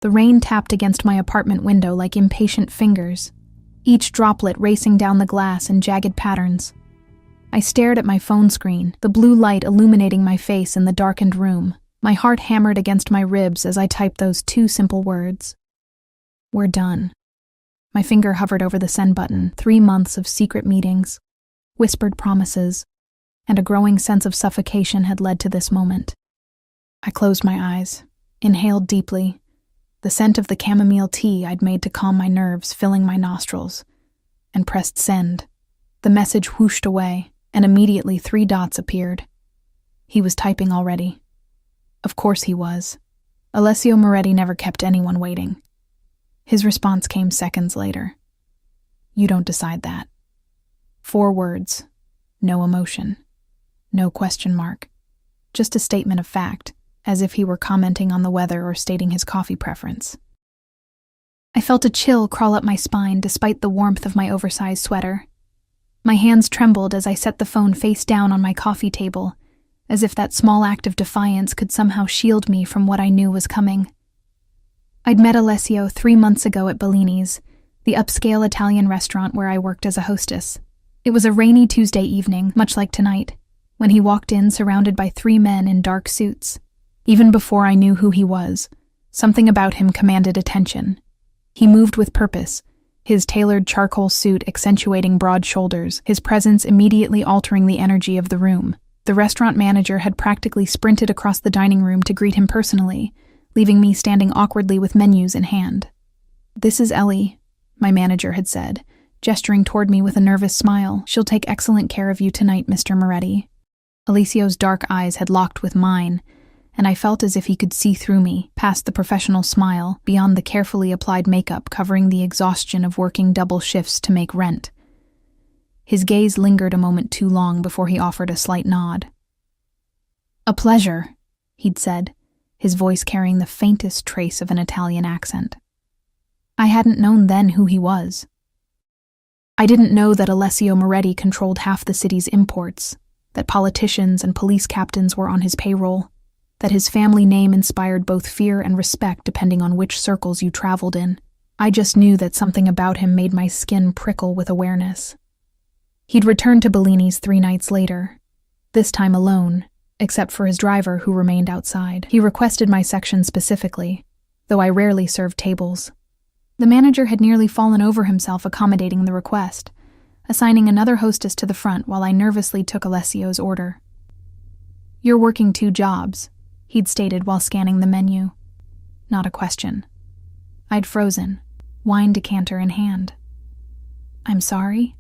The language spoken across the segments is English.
The rain tapped against my apartment window like impatient fingers, each droplet racing down the glass in jagged patterns. I stared at my phone screen, the blue light illuminating my face in the darkened room. My heart hammered against my ribs as I typed those two simple words. We're done. My finger hovered over the send button. 3 months of secret meetings, whispered promises, and a growing sense of suffocation had led to this moment. I closed my eyes, inhaled deeply, the scent of the chamomile tea I'd made to calm my nerves filling my nostrils, and pressed send. The message whooshed away, and immediately 3 dots appeared. He was typing already. Of course he was. Alessio Moretti never kept anyone waiting. His response came seconds later. You don't decide that. 4 words. No emotion. No question mark. Just a statement of fact, as if he were commenting on the weather or stating his coffee preference. I felt a chill crawl up my spine despite the warmth of my oversized sweater. My hands trembled as I set the phone face down on my coffee table, as if that small act of defiance could somehow shield me from what I knew was coming. I'd met Alessio 3 months ago at Bellini's, the upscale Italian restaurant where I worked as a hostess. It was a rainy Tuesday evening, much like tonight, when he walked in surrounded by 3 men in dark suits. Even before I knew who he was, something about him commanded attention. He moved with purpose, his tailored charcoal suit accentuating broad shoulders, his presence immediately altering the energy of the room. The restaurant manager had practically sprinted across the dining room to greet him personally, leaving me standing awkwardly with menus in hand. This is Ellie, my manager had said, gesturing toward me with a nervous smile. She'll take excellent care of you tonight, Mr. Moretti. Alicio's dark eyes had locked with mine, and I felt as if he could see through me, past the professional smile, beyond the carefully applied makeup covering the exhaustion of working double shifts to make rent. His gaze lingered a moment too long before he offered a slight nod. A pleasure, he'd said, his voice carrying the faintest trace of an Italian accent. I hadn't known then who he was. I didn't know that Alessio Moretti controlled half the city's imports, that politicians and police captains were on his payroll, that his family name inspired both fear and respect depending on which circles you traveled in. I just knew that something about him made my skin prickle with awareness. He'd returned to Bellini's 3 nights later, this time alone, except for his driver who remained outside. He requested my section specifically, though I rarely served tables. The manager had nearly fallen over himself accommodating the request, assigning another hostess to the front while I nervously took Alessio's order. You're working 2 jobs, he'd stated while scanning the menu. Not a question. I'd frozen, wine decanter in hand. I'm sorry?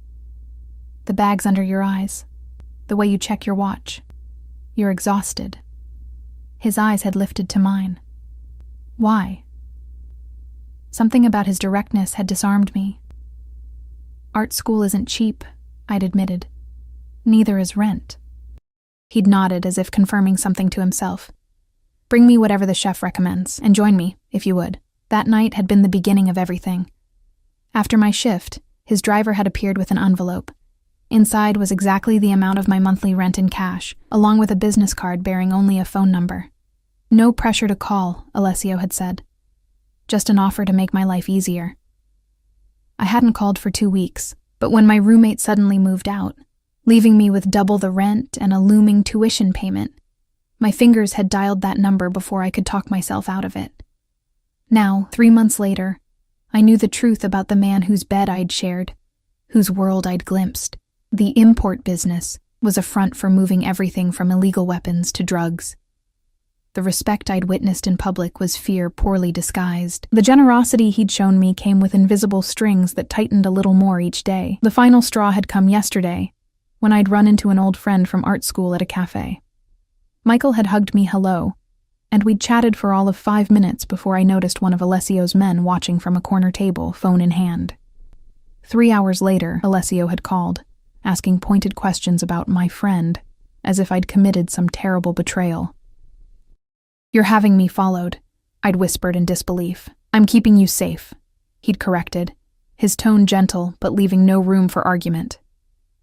The bags under your eyes, the way you check your watch. You're exhausted. His eyes had lifted to mine. Why? Something about his directness had disarmed me. Art school isn't cheap, I'd admitted. Neither is rent. He'd nodded as if confirming something to himself. Bring me whatever the chef recommends, and join me, if you would. That night had been the beginning of everything. After my shift, his driver had appeared with an envelope. Inside was exactly the amount of my monthly rent in cash, along with a business card bearing only a phone number. No pressure to call, Alessio had said. Just an offer to make my life easier. I hadn't called for 2 weeks, but when my roommate suddenly moved out, leaving me with double the rent and a looming tuition payment, my fingers had dialed that number before I could talk myself out of it. Now, 3 months later, I knew the truth about the man whose bed I'd shared, whose world I'd glimpsed. The import business was a front for moving everything from illegal weapons to drugs. The respect I'd witnessed in public was fear poorly disguised. The generosity he'd shown me came with invisible strings that tightened a little more each day. The final straw had come yesterday, when I'd run into an old friend from art school at a cafe. Michael had hugged me hello, and we'd chatted for all of 5 minutes before I noticed one of Alessio's men watching from a corner table, phone in hand. 3 hours later, Alessio had called, asking pointed questions about my friend, as if I'd committed some terrible betrayal. You're having me followed, I'd whispered in disbelief. I'm keeping you safe, he'd corrected, his tone gentle but leaving no room for argument.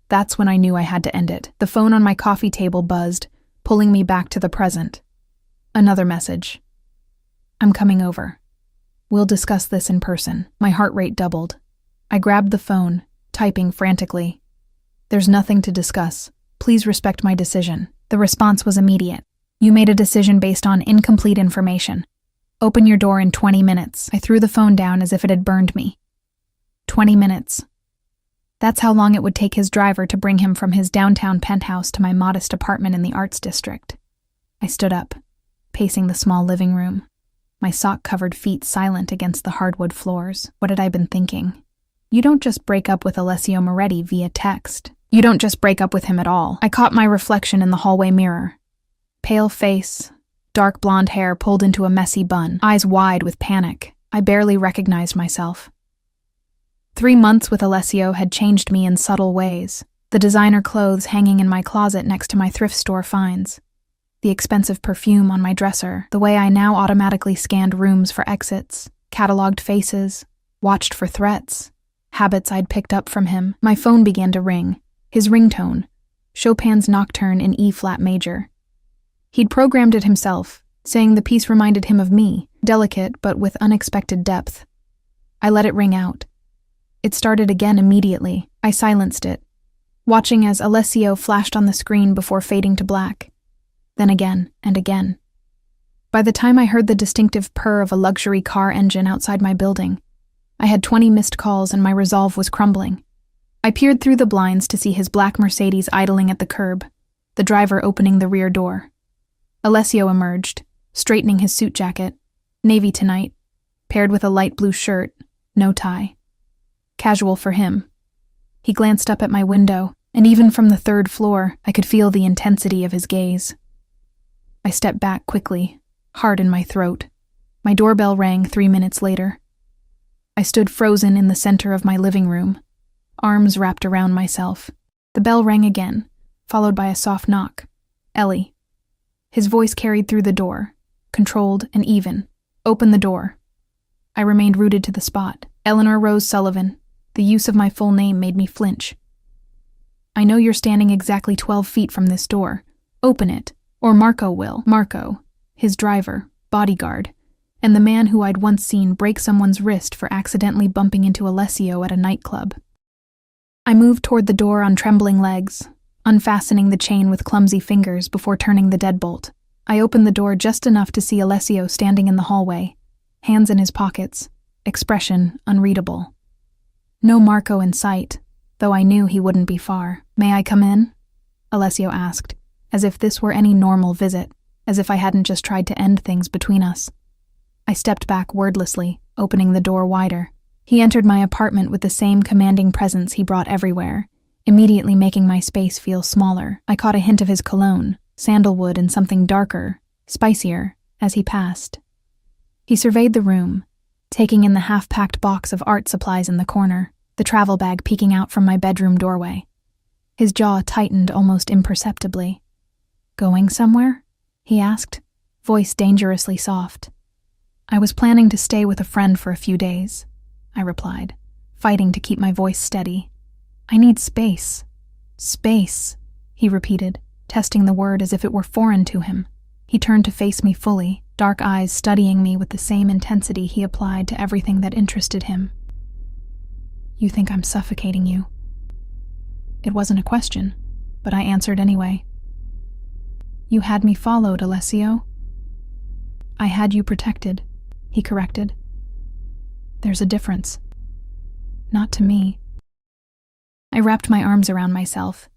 That's when I knew I had to end it. The phone on my coffee table buzzed, pulling me back to the present. Another message. I'm coming over. We'll discuss this in person. My heart rate doubled. I grabbed the phone, typing frantically. There's nothing to discuss. Please respect my decision. The response was immediate. You made a decision based on incomplete information. Open your door in 20 minutes. I threw the phone down as if it had burned me. 20 minutes. That's how long it would take his driver to bring him from his downtown penthouse to my modest apartment in the Arts District. I stood up, pacing the small living room, my sock-covered feet silent against the hardwood floors. What had I been thinking? You don't just break up with Alessio Moretti via text. You don't just break up with him at all. I caught my reflection in the hallway mirror. Pale face, dark blonde hair pulled into a messy bun, eyes wide with panic. I barely recognized myself. 3 months with Alessio had changed me in subtle ways. The designer clothes hanging in my closet next to my thrift store finds, the expensive perfume on my dresser, the way I now automatically scanned rooms for exits, cataloged faces, watched for threats, habits I'd picked up from him. My phone began to ring. His ringtone, Chopin's Nocturne in E-flat major. He'd programmed it himself, saying the piece reminded him of me, delicate but with unexpected depth. I let it ring out. It started again immediately. I silenced it, watching as Alessio flashed on the screen before fading to black. Then again and again. By the time I heard the distinctive purr of a luxury car engine outside my building, I had 20 missed calls and my resolve was crumbling. I peered through the blinds to see his black Mercedes idling at the curb, the driver opening the rear door. Alessio emerged, straightening his suit jacket, navy tonight, paired with a light blue shirt, no tie. Casual for him. He glanced up at my window, and even from the 3rd floor, I could feel the intensity of his gaze. I stepped back quickly, heart in my throat. My doorbell rang 3 minutes later. I stood frozen in the center of my living room, arms wrapped around myself. The bell rang again, followed by a soft knock. Ellie. His voice carried through the door, controlled and even. Open the door. I remained rooted to the spot. Eleanor Rose Sullivan. The use of my full name made me flinch. I know you're standing exactly 12 feet from this door. Open it, or Marco will. Marco, his driver, bodyguard, and the man who I'd once seen break someone's wrist for accidentally bumping into Alessio at a nightclub. I moved toward the door on trembling legs, unfastening the chain with clumsy fingers before turning the deadbolt. I opened the door just enough to see Alessio standing in the hallway, hands in his pockets, expression unreadable. No Marco in sight, though I knew he wouldn't be far. May I come in? Alessio asked, as if this were any normal visit, as if I hadn't just tried to end things between us. I stepped back wordlessly, opening the door wider. He entered my apartment with the same commanding presence he brought everywhere, immediately making my space feel smaller. I caught a hint of his cologne, sandalwood and something darker, spicier, as he passed. He surveyed the room, taking in the half-packed box of art supplies in the corner, the travel bag peeking out from my bedroom doorway. His jaw tightened almost imperceptibly. Going somewhere? He asked, voice dangerously soft. I was planning to stay with a friend for a few days, I replied, fighting to keep my voice steady. I need space. Space, he repeated, testing the word as if it were foreign to him. He turned to face me fully, dark eyes studying me with the same intensity he applied to everything that interested him. You think I'm suffocating you? It wasn't a question, but I answered anyway. You had me followed, Alessio. I had you protected, he corrected. There's a difference. Not to me. I wrapped my arms around myself,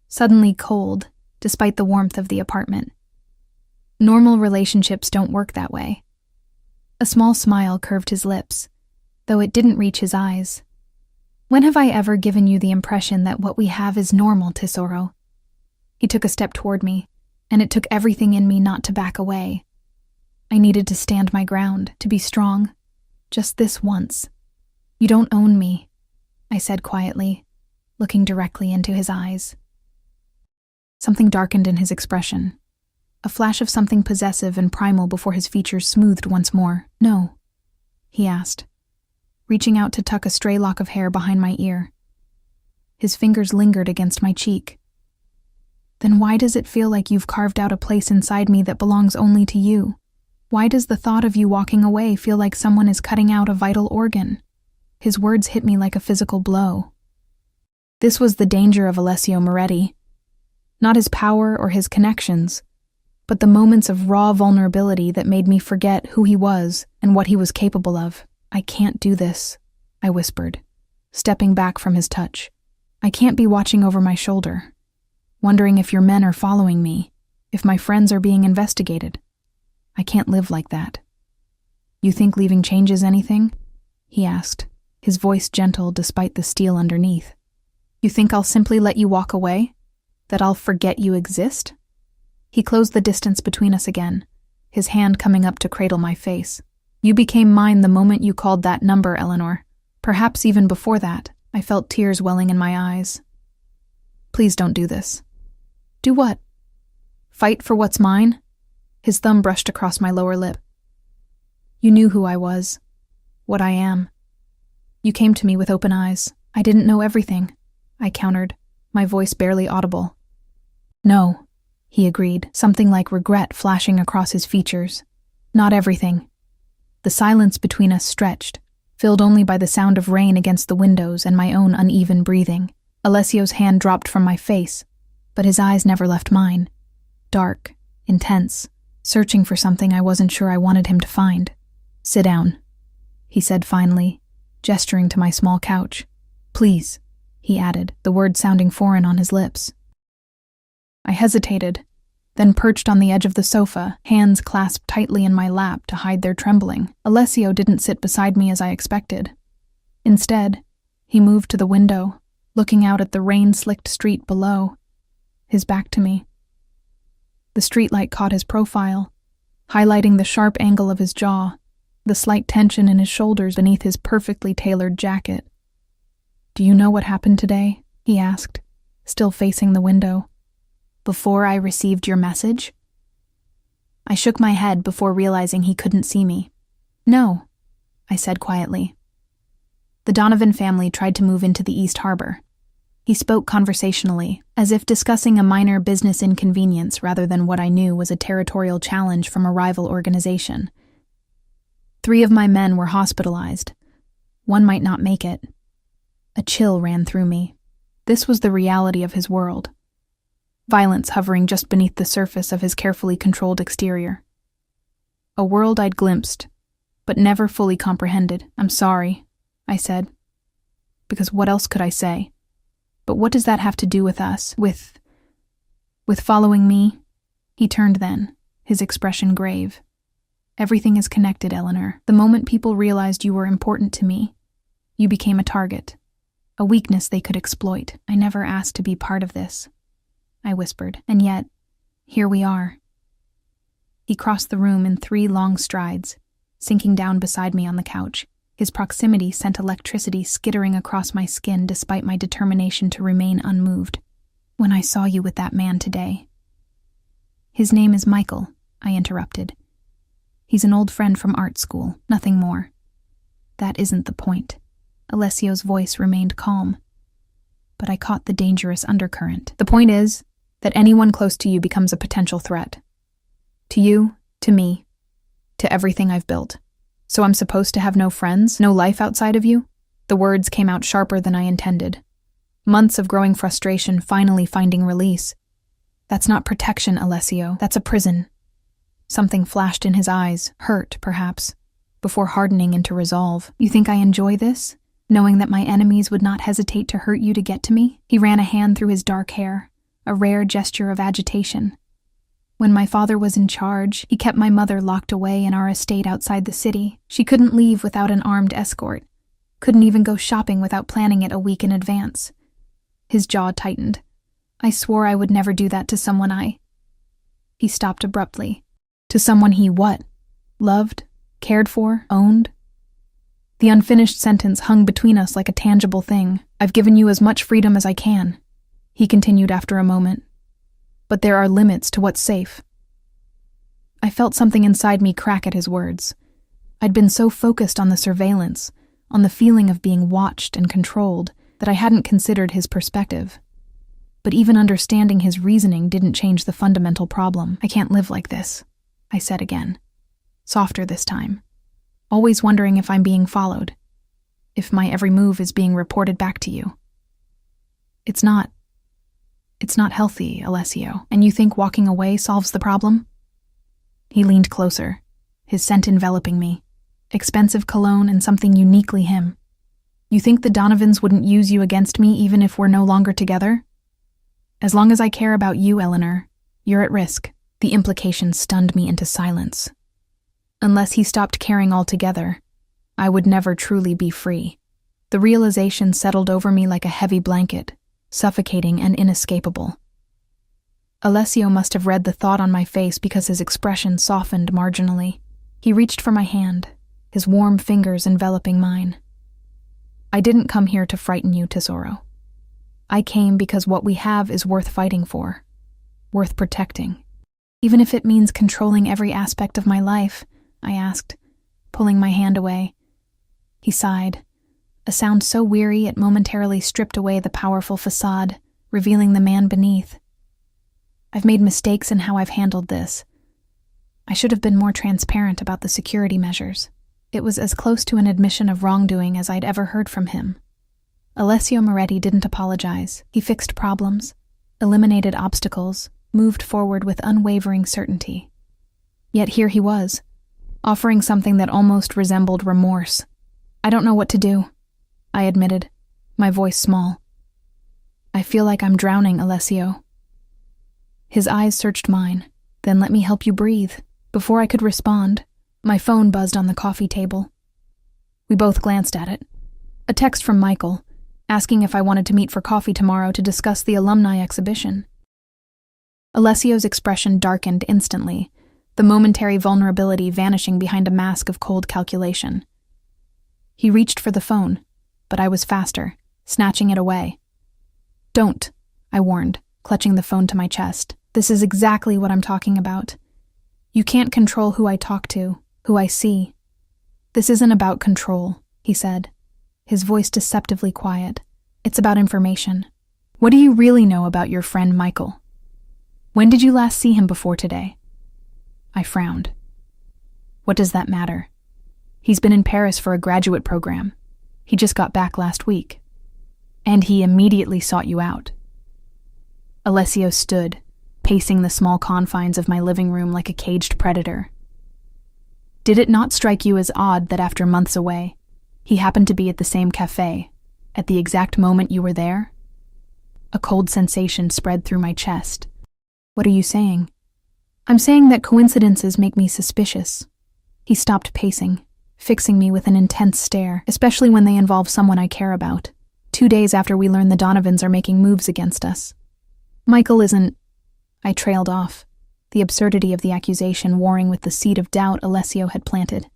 suddenly cold, despite the warmth of the apartment. Normal relationships don't work that way. A small smile curved his lips, though it didn't reach his eyes. When have I ever given you the impression that what we have is normal, Tesoro? He took a step toward me, and it took everything in me not to back away. I needed to stand my ground, to be strong. Just this once. You don't own me, I said quietly, looking directly into his eyes. Something darkened in his expression. A flash of something possessive and primal before his features smoothed once more. No, he asked, reaching out to tuck a stray lock of hair behind my ear. His fingers lingered against my cheek. Then why does it feel like you've carved out a place inside me that belongs only to you? Why does the thought of you walking away feel like someone is cutting out a vital organ? His words hit me like a physical blow. This was the danger of Alessio Moretti. Not his power or his connections, but the moments of raw vulnerability that made me forget who he was and what he was capable of. I can't do this, I whispered, stepping back from his touch. I can't be watching over my shoulder, wondering if your men are following me, if my friends are being investigated. I can't live like that. You think leaving changes anything? He asked, his voice gentle despite the steel underneath. You think I'll simply let you walk away? That I'll forget you exist? He closed the distance between us again, his hand coming up to cradle my face. You became mine the moment you called that number, Eleanor. Perhaps even before that, I felt tears welling in my eyes. Please don't do this. Do what? Fight for what's mine? His thumb brushed across my lower lip. You knew who I was, what I am. You came to me with open eyes. I didn't know everything, I countered, my voice barely audible. No, he agreed, something like regret flashing across his features. Not everything. The silence between us stretched, filled only by the sound of rain against the windows and my own uneven breathing. Alessio's hand dropped from my face, but his eyes never left mine. Dark, intense, searching for something I wasn't sure I wanted him to find. Sit down, he said finally, gesturing to my small couch. Please, he added, the word sounding foreign on his lips. I hesitated, then perched on the edge of the sofa, hands clasped tightly in my lap to hide their trembling. Alessio didn't sit beside me as I expected. Instead, he moved to the window, looking out at the rain-slicked street below, his back to me. The streetlight caught his profile, highlighting the sharp angle of his jaw, the slight tension in his shoulders beneath his perfectly tailored jacket. Do you know what happened today? He asked, still facing the window. Before I received your message? I shook my head before realizing he couldn't see me. No, I said quietly. The Donovan family tried to move into the East Harbor. He spoke conversationally, as if discussing a minor business inconvenience rather than what I knew was a territorial challenge from a rival organization. 3 of my men were hospitalized. 1 might not make it. A chill ran through me. This was the reality of his world. Violence hovering just beneath the surface of his carefully controlled exterior. A world I'd glimpsed, but never fully comprehended. I'm sorry, I said. Because what else could I say? But what does that have to do with us? With following me? He turned then, his expression grave. Everything is connected, Eleanor. The moment people realized you were important to me, you became a target. A weakness they could exploit. I never asked to be part of this, I whispered, and yet, here we are. He crossed the room in 3 long strides, sinking down beside me on the couch. His proximity sent electricity skittering across my skin despite my determination to remain unmoved. When I saw you with that man today. His name is Michael, I interrupted. He's an old friend from art school, nothing more. That isn't the point. Alessio's voice remained calm, but I caught the dangerous undercurrent. The point is that anyone close to you becomes a potential threat. To you, to me, to everything I've built. So I'm supposed to have no friends, no life outside of you? The words came out sharper than I intended. Months of growing frustration finally finding release. That's not protection, Alessio. That's a prison. Something flashed in his eyes, hurt, perhaps, before hardening into resolve. You think I enjoy this? Knowing that my enemies would not hesitate to hurt you to get to me? He ran a hand through his dark hair, a rare gesture of agitation. When my father was in charge, he kept my mother locked away in our estate outside the city. She couldn't leave without an armed escort, couldn't even go shopping without planning it a week in advance. His jaw tightened. I swore I would never do that to someone He stopped abruptly. To someone he what? Loved? Cared for? Owned? The unfinished sentence hung between us like a tangible thing. I've given you as much freedom as I can, he continued after a moment. But there are limits to what's safe. I felt something inside me crack at his words. I'd been so focused on the surveillance, on the feeling of being watched and controlled, that I hadn't considered his perspective. But even understanding his reasoning didn't change the fundamental problem. I can't live like this, I said again. softer this time, always wondering if I'm being followed, if my every move is being reported back to you. It's not healthy, Alessio, and you think walking away solves the problem? He leaned closer, his scent enveloping me, expensive cologne and something uniquely him. You think the Donovans wouldn't use you against me even if we're no longer together? As long as I care about you, Eleanor, you're at risk. The implication stunned me into silence. Unless he stopped caring altogether, I would never truly be free. The realization settled over me like a heavy blanket, suffocating and inescapable. Alessio must have read the thought on my face because his expression softened marginally. He reached for my hand, his warm fingers enveloping mine. I didn't come here to frighten you, Tesoro. I came because what we have is worth fighting for, worth protecting. Even if it means controlling every aspect of my life, I asked, pulling my hand away. He sighed, a sound so weary it momentarily stripped away the powerful facade, revealing the man beneath. I've made mistakes in how I've handled this. I should have been more transparent about the security measures. It was as close to an admission of wrongdoing as I'd ever heard from him. Alessio Moretti didn't apologize. He fixed problems, eliminated obstacles, moved forward with unwavering certainty. Yet here he was, offering something that almost resembled remorse. I don't know what to do, I admitted, my voice small. I feel like I'm drowning, Alessio. His eyes searched mine, then let me help you breathe. Before I could respond, my phone buzzed on the coffee table. We both glanced at it. A text from Michael, asking if I wanted to meet for coffee tomorrow to discuss the alumni exhibition. Alessio's expression darkened instantly, the momentary vulnerability vanishing behind a mask of cold calculation. He reached for the phone, but I was faster, snatching it away. Don't, I warned, clutching the phone to my chest. This is exactly what I'm talking about. You can't control who I talk to, who I see. This isn't about control, he said, his voice deceptively quiet. It's about information. What do you really know about your friend Michael? When did you last see him before today? I frowned. What does that matter? He's been in Paris for a graduate program. He just got back last week. And he immediately sought you out. Alessio stood, pacing the small confines of my living room like a caged predator. Did it not strike you as odd that after months away, he happened to be at the same cafe, at the exact moment you were there? A cold sensation spread through my chest. What are you saying? I'm saying that coincidences make me suspicious. He stopped pacing, fixing me with an intense stare, especially when they involve someone I care about. 2 days after we learn the Donovans are making moves against us. Michael isn't... I trailed off, the absurdity of the accusation warring with the seed of doubt Alessio had planted.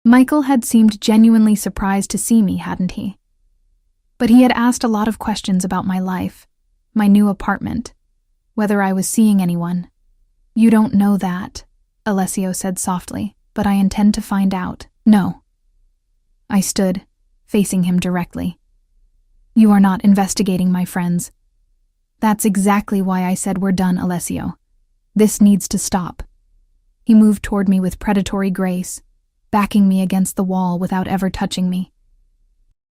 Michael had seemed genuinely surprised to see me, hadn't he? But he had asked a lot of questions about my life, my new apartment, whether I was seeing anyone. You don't know that, Alessio said softly, but I intend to find out. No. I stood, facing him directly. You are not investigating my friends. That's exactly why I said we're done, Alessio. This needs to stop. He moved toward me with predatory grace, backing me against the wall without ever touching me.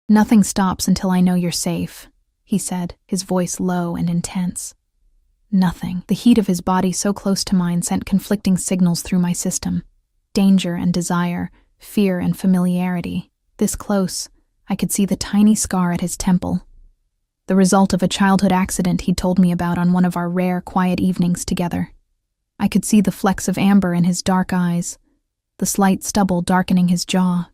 Nothing stops until I know you're safe, he said, his voice low and intense. Nothing. The heat of his body so close to mine sent conflicting signals through my system. Danger and desire, fear and familiarity. This close, I could see the tiny scar at his temple. The result of a childhood accident he'd told me about on one of our rare, quiet evenings together. I could see the flecks of amber in his dark eyes, the slight stubble darkening his jaw.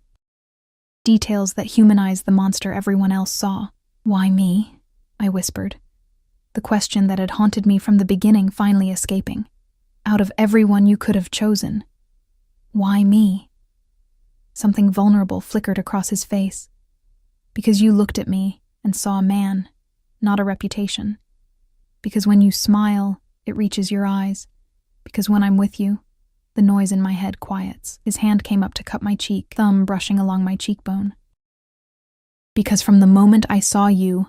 Details that humanized the monster everyone else saw. Why me? I whispered. The question that had haunted me from the beginning finally escaping. Out of everyone you could have chosen. Why me? Something vulnerable flickered across his face. Because you looked at me and saw a man, not a reputation. Because when you smile, it reaches your eyes. Because when I'm with you, the noise in my head quiets. His hand came up to cup my cheek, thumb brushing along my cheekbone. Because from the moment I saw you,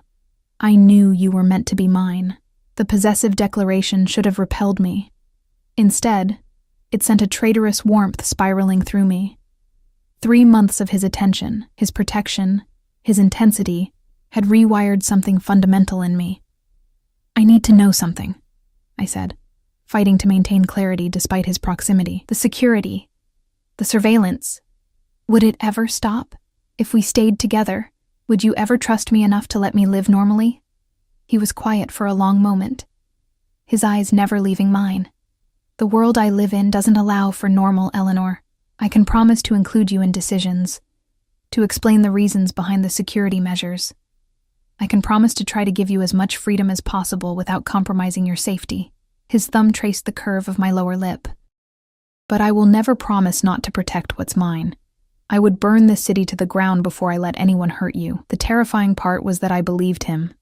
I knew you were meant to be mine. The possessive declaration should have repelled me. Instead, It sent a traitorous warmth spiraling through me. 3 months of his attention, his protection, his intensity, had rewired something fundamental in me. "I need to know something," I said, fighting to maintain clarity despite his proximity. "The security, the surveillance. Would it ever stop? If we stayed together, would you ever trust me enough to let me live normally?" He was quiet for a long moment, his eyes never leaving mine. "The world I live in doesn't allow for normal, Eleanor. I can promise to include you in decisions, to explain the reasons behind the security measures. I can promise to try to give you as much freedom as possible without compromising your safety." His thumb traced the curve of my lower lip. "But I will never promise not to protect what's mine. I would burn this city to the ground before I let anyone hurt you." The terrifying part was that I believed him.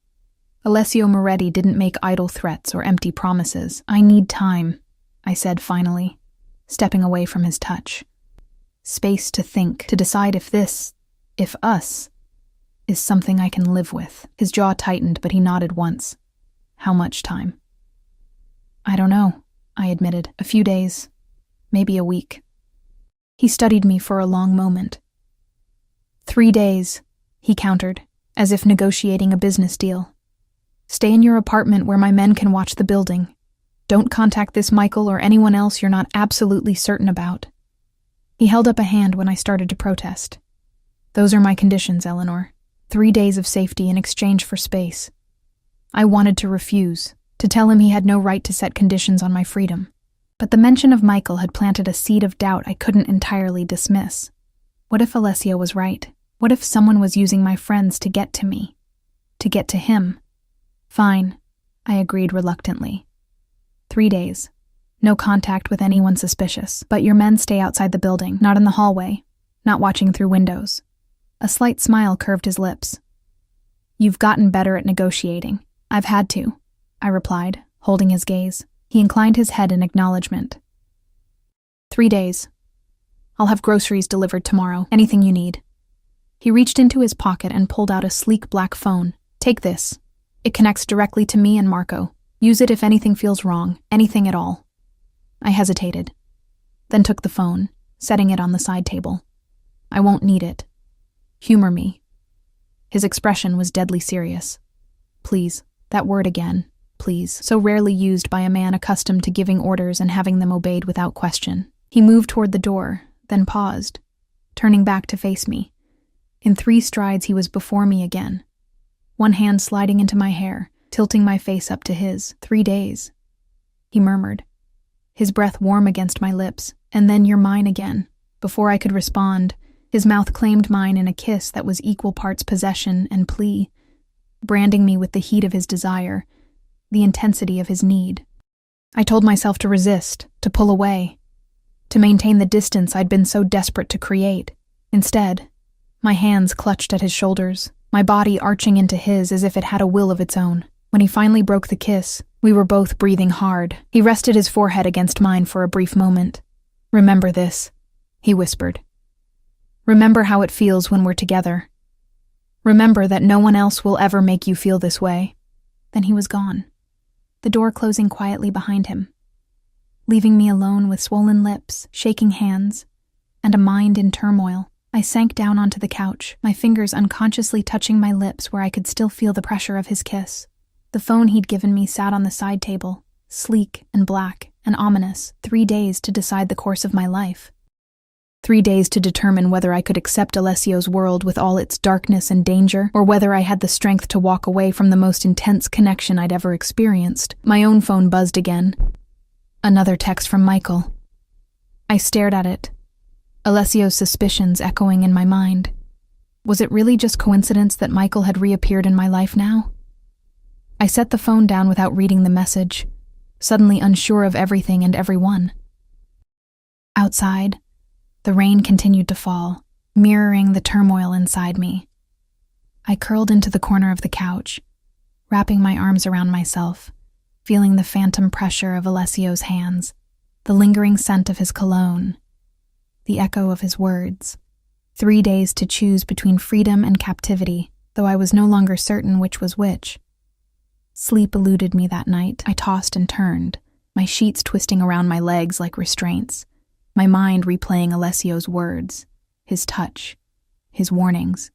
Alessio Moretti didn't make idle threats or empty promises. "I need time," I said finally, stepping away from his touch. "Space to think, to decide if us, is something I can live with." His jaw tightened, but he nodded once. "How much time?" "I don't know," I admitted. "A few days, maybe a week." He studied me for a long moment. 3 days, he countered, as if negotiating a business deal. "Stay in your apartment where my men can watch the building. Don't contact this Michael or anyone else you're not absolutely certain about." He held up a hand when I started to protest. "Those are my conditions, Eleanor. 3 days of safety in exchange for space." I wanted to refuse, to tell him he had no right to set conditions on my freedom. But the mention of Michael had planted a seed of doubt I couldn't entirely dismiss. What if Alessio was right? What if someone was using my friends to get to me? To get to him? "Fine," I agreed reluctantly. 3 days. No contact with anyone suspicious, but your men stay outside the building, not in the hallway, not watching through windows. A slight smile curved his lips. "You've gotten better at negotiating." "I've had to," I replied, holding his gaze. He inclined his head in acknowledgement. 3 days. I'll have groceries delivered tomorrow. Anything you need." He reached into his pocket and pulled out a sleek black phone. "Take this. It connects directly to me and Marco. Use it if anything feels wrong, anything at all." I hesitated, then took the phone, setting it on the side table. "I won't need it. Humor me." His expression was deadly serious. "Please, that word again, please," so rarely used by a man accustomed to giving orders and having them obeyed without question. He moved toward the door, then paused, turning back to face me. In 3 strides he was before me again, one hand sliding into my hair, tilting my face up to his. 3 days, he murmured, his breath warm against my lips, and then "You're mine again." Before I could respond, his mouth claimed mine in a kiss that was equal parts possession and plea, branding me with the heat of his desire, the intensity of his need. I told myself to resist, to pull away, to maintain the distance I'd been so desperate to create. Instead, my hands clutched at his shoulders, my body arching into his as if it had a will of its own. When he finally broke the kiss, we were both breathing hard. He rested his forehead against mine for a brief moment. "Remember this," he whispered. "Remember how it feels when we're together. Remember that no one else will ever make you feel this way." Then he was gone, the door closing quietly behind him, leaving me alone with swollen lips, shaking hands, and a mind in turmoil. I sank down onto the couch, my fingers unconsciously touching my lips where I could still feel the pressure of his kiss. The phone he'd given me sat on the side table, sleek and black and ominous. 3 days to decide the course of my life. 3 days to determine whether I could accept Alessio's world with all its darkness and danger, or whether I had the strength to walk away from the most intense connection I'd ever experienced. My own phone buzzed again. Another text from Michael. I stared at it, Alessio's suspicions echoing in my mind. Was it really just coincidence that Michael had reappeared in my life now? I set the phone down without reading the message, suddenly unsure of everything and everyone. Outside, the rain continued to fall, mirroring the turmoil inside me. I curled into the corner of the couch, wrapping my arms around myself, feeling the phantom pressure of Alessio's hands, the lingering scent of his cologne, the echo of his words. 3 days to choose between freedom and captivity, though I was no longer certain which was which. Sleep eluded me that night. I tossed and turned, my sheets twisting around my legs like restraints, my mind replaying Alessio's words, his touch, his warnings.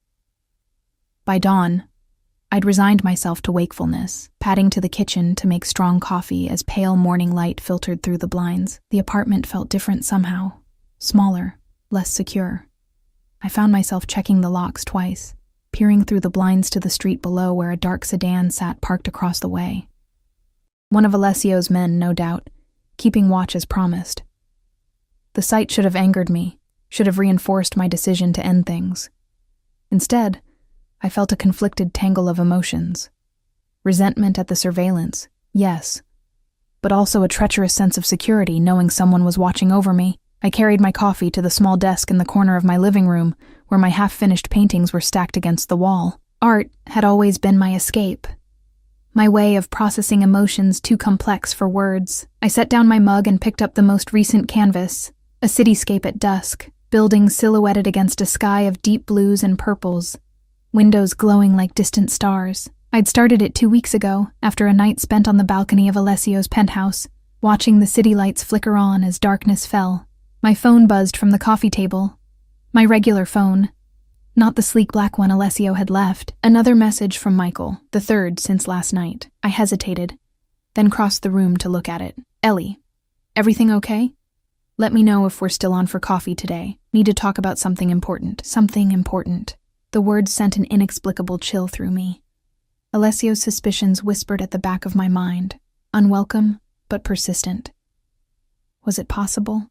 By dawn, I'd resigned myself to wakefulness, padding to the kitchen to make strong coffee as pale morning light filtered through the blinds. The apartment felt different somehow, smaller, less secure. I found myself checking the locks twice, peering through the blinds to the street below where a dark sedan sat parked across the way. One of Alessio's men, no doubt, keeping watch as promised. The sight should have angered me, should have reinforced my decision to end things. Instead, I felt a conflicted tangle of emotions. Resentment at the surveillance, yes, but also a treacherous sense of security knowing someone was watching over me. I carried my coffee to the small desk in the corner of my living room, where my half-finished paintings were stacked against the wall. Art had always been my escape, my way of processing emotions too complex for words. I set down my mug and picked up the most recent canvas, a cityscape at dusk, buildings silhouetted against a sky of deep blues and purples, windows glowing like distant stars. I'd started it 2 weeks ago, after a night spent on the balcony of Alessio's penthouse, watching the city lights flicker on as darkness fell. My phone buzzed from the coffee table. My regular phone, not the sleek black one Alessio had left. Another message from Michael, the third since last night. I hesitated, then crossed the room to look at it. Ellie, everything okay? Let me know if we're still on for coffee today. Need to talk about something important. Something important. The words sent an inexplicable chill through me. Alessio's suspicions whispered at the back of my mind, unwelcome but persistent. Was it possible?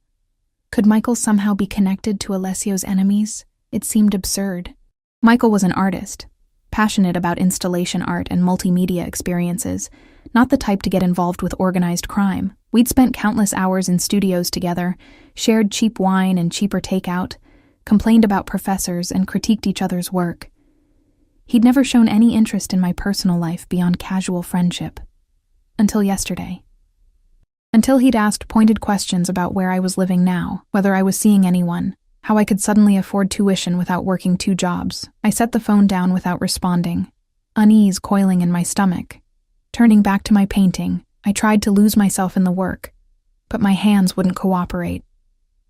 Could Michael somehow be connected to Alessio's enemies? It seemed absurd. Michael was an artist, passionate about installation art and multimedia experiences, not the type to get involved with organized crime. We'd spent countless hours in studios together, shared cheap wine and cheaper takeout, complained about professors, and critiqued each other's work. He'd never shown any interest in my personal life beyond casual friendship. Until yesterday. Until he'd asked pointed questions about where I was living now, whether I was seeing anyone, how I could suddenly afford tuition without working 2 jobs. I set the phone down without responding, unease coiling in my stomach. Turning back to my painting, I tried to lose myself in the work, but my hands wouldn't cooperate.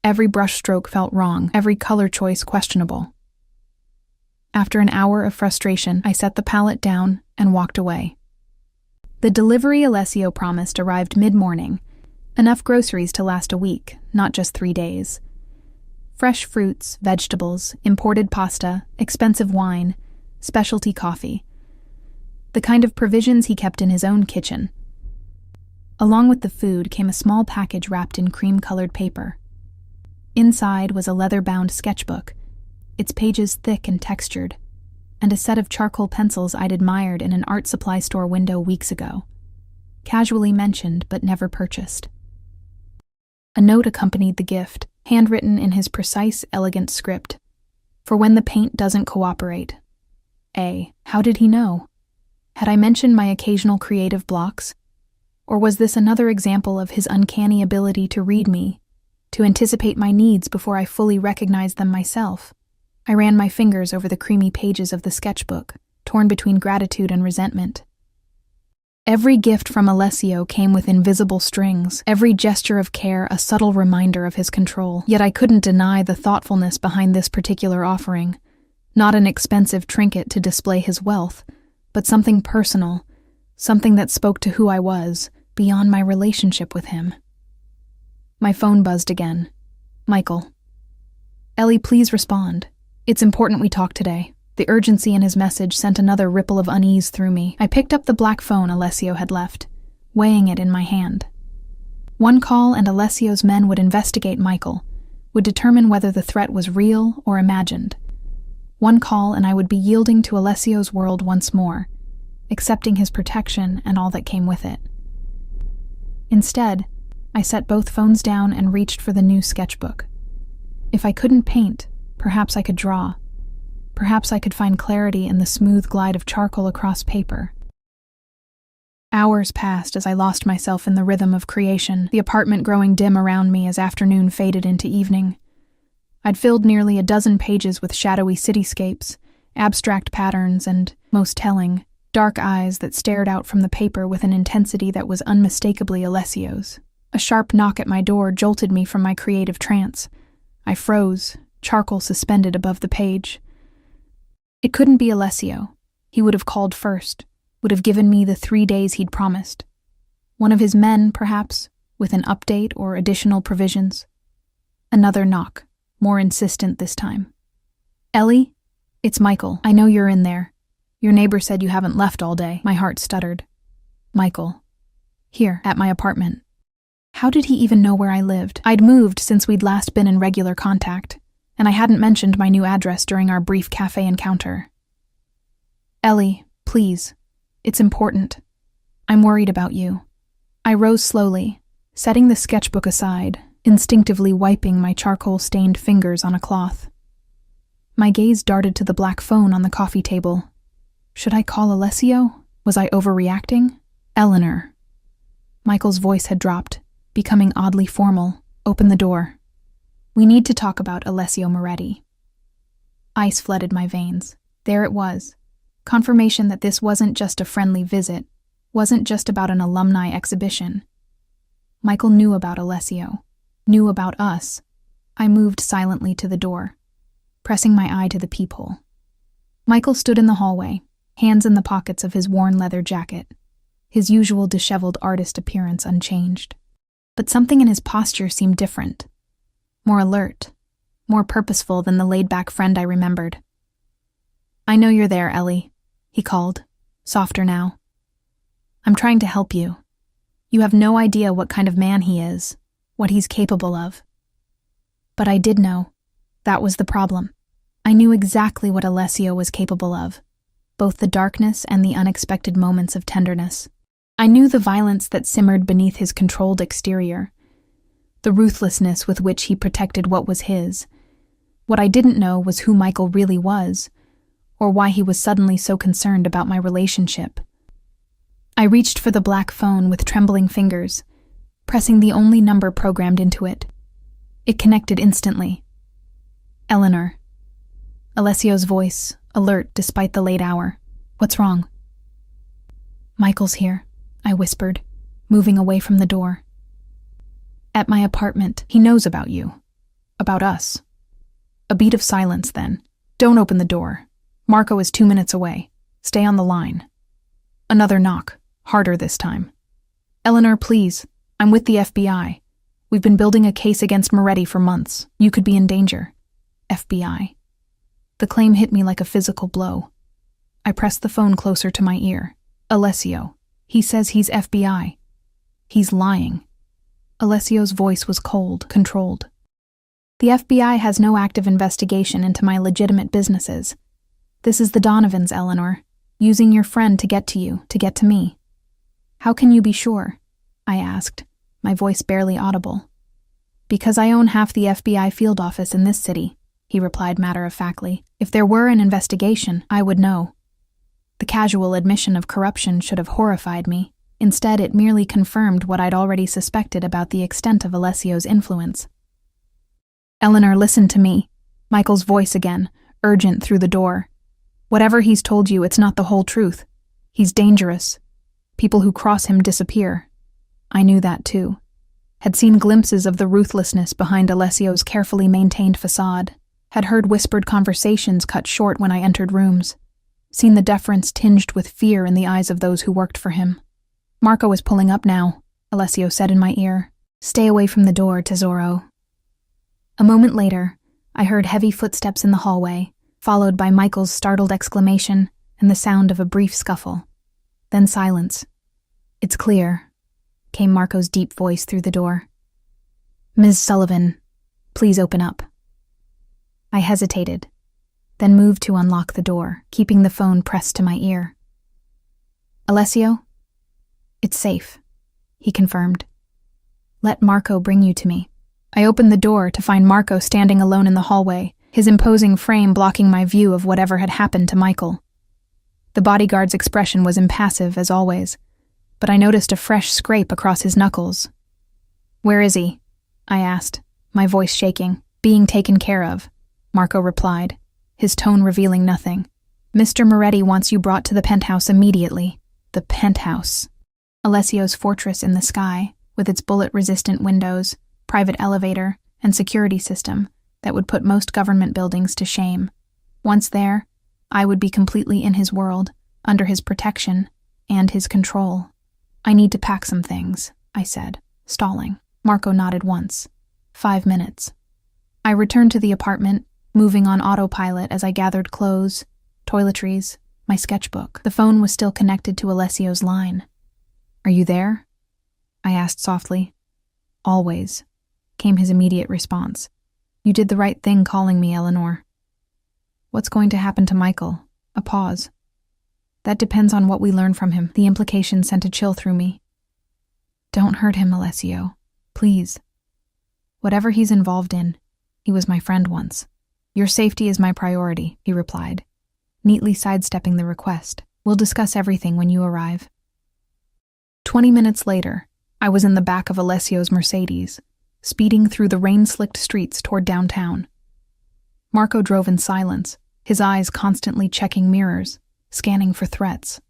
Every brushstroke felt wrong, every color choice questionable. After an hour of frustration, I set the palette down and walked away. The delivery Alessio promised arrived mid-morning, enough groceries to last a week, not just 3 days. Fresh fruits, vegetables, imported pasta, expensive wine, specialty coffee. The kind of provisions he kept in his own kitchen. Along with the food came a small package wrapped in cream-colored paper. Inside was a leather-bound sketchbook, its pages thick and textured, and a set of charcoal pencils I'd admired in an art supply store window weeks ago. Casually mentioned, but never purchased. A note accompanied the gift, handwritten in his precise, elegant script. For when the paint doesn't cooperate. How did he know? Had I mentioned my occasional creative blocks? Or was this another example of his uncanny ability to read me, to anticipate my needs before I fully recognized them myself? I ran my fingers over the creamy pages of the sketchbook, torn between gratitude and resentment. Every gift from Alessio came with invisible strings, every gesture of care a subtle reminder of his control. Yet I couldn't deny the thoughtfulness behind this particular offering. Not an expensive trinket to display his wealth, but something personal, something that spoke to who I was, beyond my relationship with him. My phone buzzed again. Michael. Ellie, please respond. It's important we talk today. The urgency in his message sent another ripple of unease through me. I picked up the black phone Alessio had left, weighing it in my hand. One call and Alessio's men would investigate Michael, would determine whether the threat was real or imagined. One call and I would be yielding to Alessio's world once more, accepting his protection and all that came with it. Instead, I set both phones down and reached for the new sketchbook. If I couldn't paint, perhaps I could draw. Perhaps I could find clarity in the smooth glide of charcoal across paper. Hours passed as I lost myself in the rhythm of creation, the apartment growing dim around me as afternoon faded into evening. I'd filled nearly a dozen pages with shadowy cityscapes, abstract patterns, and, most telling, dark eyes that stared out from the paper with an intensity that was unmistakably Alessio's. A sharp knock at my door jolted me from my creative trance. I froze, charcoal suspended above the page. It couldn't be Alessio. He would have called first, would have given me the 3 days he'd promised. One of his men, perhaps, with an update or additional provisions. Another knock, more insistent this time. "Ellie? It's Michael. I know you're in there. Your neighbor said you haven't left all day." My heart stuttered. Michael. Here, at my apartment. How did he even know where I lived? I'd moved since we'd last been in regular contact, and I hadn't mentioned my new address during our brief cafe encounter. "Ellie, please. It's important. I'm worried about you." I rose slowly, setting the sketchbook aside, instinctively wiping my charcoal-stained fingers on a cloth. My gaze darted to the black phone on the coffee table. Should I call Alessio? Was I overreacting? "Eleanor." Michael's voice had dropped, becoming oddly formal. "Open the door. We need to talk about Alessio Moretti." Ice flooded my veins. There it was. Confirmation that this wasn't just a friendly visit, wasn't just about an alumni exhibition. Michael knew about Alessio, knew about us. I moved silently to the door, pressing my eye to the peephole. Michael stood in the hallway, hands in the pockets of his worn leather jacket, his usual disheveled artist appearance unchanged. But something in his posture seemed different, more alert, more purposeful than the laid-back friend I remembered. "I know you're there, Ellie," he called, softer now. "I'm trying to help you. You have no idea what kind of man he is, what he's capable of." But I did know. That was the problem. I knew exactly what Alessio was capable of, both the darkness and the unexpected moments of tenderness. I knew the violence that simmered beneath his controlled exterior, the ruthlessness with which he protected what was his. What I didn't know was who Michael really was, or why he was suddenly so concerned about my relationship. I reached for the black phone with trembling fingers, pressing the only number programmed into it. It connected instantly. "Eleanor." Alessio's voice, alert despite the late hour. "What's wrong?" "Michael's here," I whispered, moving away from the door. "At my apartment. He knows about you. About us." A beat of silence then. "Don't open the door. Marco is 2 minutes away. Stay on the line." Another knock, harder this time. "Eleanor, please. I'm with the FBI. We've been building a case against Moretti for months. You could be in danger." FBI. The claim hit me like a physical blow. I pressed the phone closer to my ear. "Alessio. He says he's FBI. He's lying." Alessio's voice was cold, controlled. "The FBI has no active investigation into my legitimate businesses. This is the Donovans, Eleanor, using your friend to get to you, to get to me." "How can you be sure?" I asked, my voice barely audible. "Because I own half the FBI field office in this city," he replied matter-of-factly. "If there were an investigation, I would know." The casual admission of corruption should have horrified me. Instead, it merely confirmed what I'd already suspected about the extent of Alessio's influence. "Eleanor, listen to me." Michael's voice again, urgent through the door. "Whatever he's told you, it's not the whole truth. He's dangerous. People who cross him disappear." I knew that too. Had seen glimpses of the ruthlessness behind Alessio's carefully maintained facade. Had heard whispered conversations cut short when I entered rooms. Seen the deference tinged with fear in the eyes of those who worked for him. "Marco is pulling up now," Alessio said in my ear. "Stay away from the door, Tesoro." A moment later, I heard heavy footsteps in the hallway, followed by Michael's startled exclamation and the sound of a brief scuffle. Then silence. "It's clear," came Marco's deep voice through the door. "Ms. Sullivan, please open up." I hesitated, then moved to unlock the door, keeping the phone pressed to my ear. "Alessio?" "It's safe," he confirmed. "Let Marco bring you to me." I opened the door to find Marco standing alone in the hallway, his imposing frame blocking my view of whatever had happened to Michael. The bodyguard's expression was impassive as always, but I noticed a fresh scrape across his knuckles. "Where is he?" I asked, my voice shaking. "Being taken care of," Marco replied, his tone revealing nothing. "Mr. Moretti wants you brought to the penthouse immediately." The penthouse. Alessio's fortress in the sky, with its bullet-resistant windows, private elevator, and security system that would put most government buildings to shame. Once there, I would be completely in his world, under his protection and his control. "I need to pack some things," I said, stalling. Marco nodded once. 5 minutes. I returned to the apartment, moving on autopilot as I gathered clothes, toiletries, my sketchbook. The phone was still connected to Alessio's line. "Are you there?" I asked softly. "Always," came his immediate response. "You did the right thing calling me, Eleanor." "What's going to happen to Michael?" A pause. "That depends on what we learn from him." The implication sent a chill through me. "Don't hurt him, Alessio. Please. Whatever he's involved in, he was my friend once." "Your safety is my priority," he replied, neatly sidestepping the request. "We'll discuss everything when you arrive." 20 minutes later, I was in the back of Alessio's Mercedes, speeding through the rain-slicked streets toward downtown. Marco drove in silence, his eyes constantly checking mirrors, scanning for threats.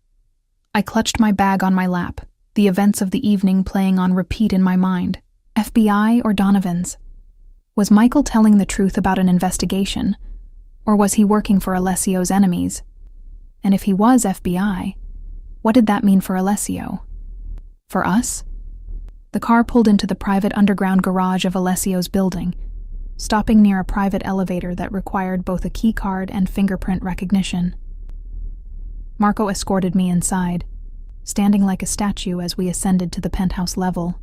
I clutched my bag on my lap, the events of the evening playing on repeat in my mind. FBI or Donovan's? Was Michael telling the truth about an investigation, or was he working for Alessio's enemies? And if he was FBI, what did that mean for Alessio? For us? The car pulled into the private underground garage of Alessio's building, stopping near a private elevator that required both a key card and fingerprint recognition. Marco escorted me inside, standing like a statue as we ascended to the penthouse level.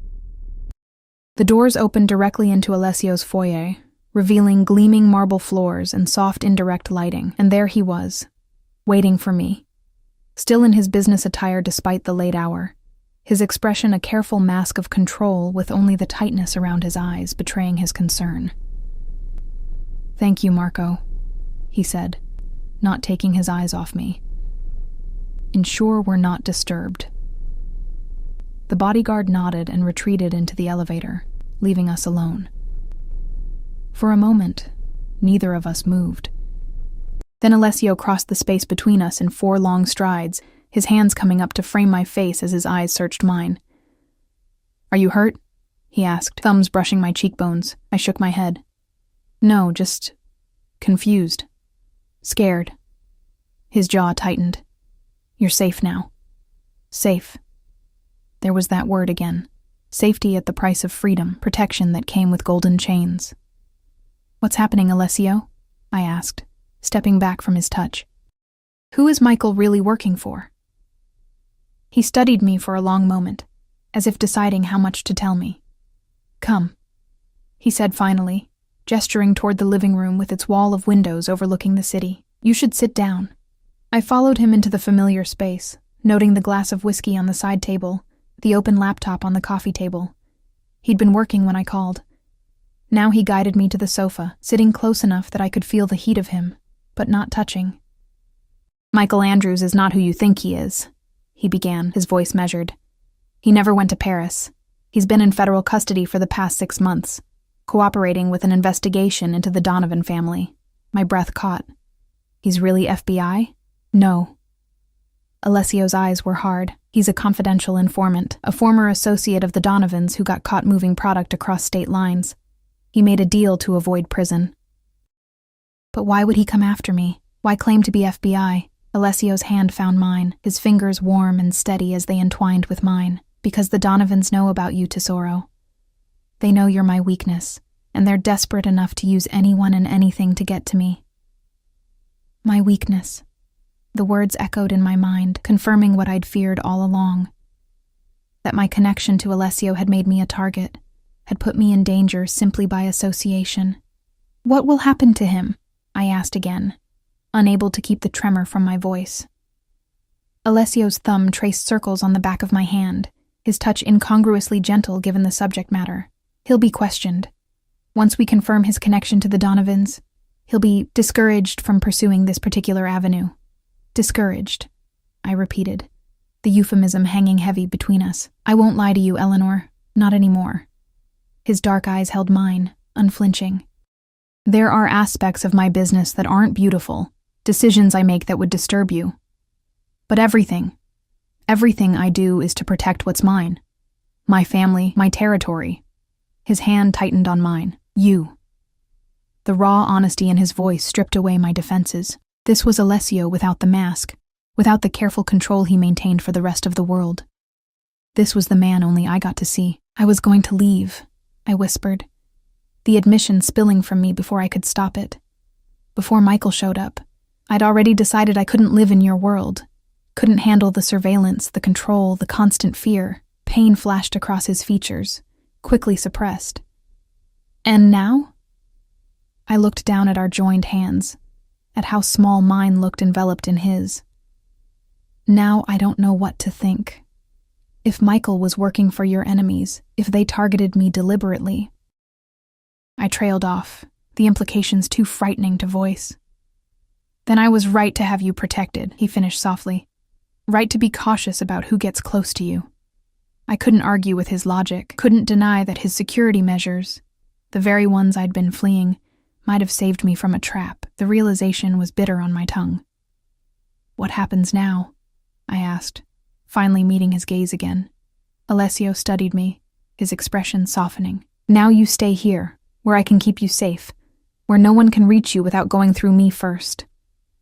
The doors opened directly into Alessio's foyer, revealing gleaming marble floors and soft indirect lighting, and there he was, waiting for me, still in his business attire despite the late hour, his expression a careful mask of control with only the tightness around his eyes betraying his concern. "Thank you, Marco," he said, not taking his eyes off me. "Ensure we're not disturbed." The bodyguard nodded and retreated into the elevator, leaving us alone. For a moment, neither of us moved. Then Alessio crossed the space between us in 4 long strides, his hands coming up to frame my face as his eyes searched mine. "Are you hurt?" he asked, thumbs brushing my cheekbones. I shook my head. "No, just confused. Scared." His jaw tightened. "You're safe now." Safe. There was that word again. Safety at the price of freedom, protection that came with golden chains. "What's happening, Alessio?" I asked, stepping back from his touch. "Who is Michael really working for?" He studied me for a long moment, as if deciding how much to tell me. "Come," he said finally, gesturing toward the living room with its wall of windows overlooking the city. "You should sit down." I followed him into the familiar space, noting the glass of whiskey on the side table, the open laptop on the coffee table. He'd been working when I called. Now he guided me to the sofa, sitting close enough that I could feel the heat of him, but not touching. "Michael Andrews is not who you think he is," he began, his voice measured. "He never went to Paris. He's been in federal custody for the past 6 months, cooperating with an investigation into the Donovan family." My breath caught. "He's really FBI?" "No." Alessio's eyes were hard. "He's a confidential informant, a former associate of the Donovans who got caught moving product across state lines. He made a deal to avoid prison." "But why would he come after me? Why claim to be FBI?" Alessio's hand found mine, his fingers warm and steady as they entwined with mine. "Because the Donovans know about you, Tesoro. They know you're my weakness, and they're desperate enough to use anyone and anything to get to me." My weakness. The words echoed in my mind, confirming what I'd feared all along. That my connection to Alessio had made me a target, had put me in danger simply by association. "What will happen to him?" I asked again, unable to keep the tremor from my voice. Alessio's thumb traced circles on the back of my hand, his touch incongruously gentle given the subject matter. "He'll be questioned. Once we confirm his connection to the Donovans, he'll be discouraged from pursuing this particular avenue." "Discouraged," I repeated, the euphemism hanging heavy between us. "I won't lie to you, Eleanor. Not anymore." His dark eyes held mine, unflinching. "There are aspects of my business that aren't beautiful, decisions I make that would disturb you. But everything I do is to protect what's mine. My family, my territory. His hand tightened on mine. You. The raw honesty in his voice stripped away my defenses. This was Alessio without the mask, without the careful control he maintained for the rest of the world. This was the man only I got to see. I was going to leave, I whispered, the admission spilling from me before I could stop it. Before Michael showed up, I'd already decided I couldn't live in your world, couldn't handle the surveillance, the control, the constant fear. Pain flashed across his features, quickly suppressed. And now? I looked down at our joined hands, at how small mine looked enveloped in his. Now I don't know what to think. If Michael was working for your enemies, if they targeted me deliberately. I trailed off, the implications too frightening to voice. Then I was right to have you protected, he finished softly. Right to be cautious about who gets close to you. I couldn't argue with his logic, couldn't deny that his security measures, the very ones I'd been fleeing, might have saved me from a trap. The realization was bitter on my tongue. What happens now? I asked, finally meeting his gaze again. Alessio studied me, his expression softening. Now you stay here, where I can keep you safe, where no one can reach you without going through me first.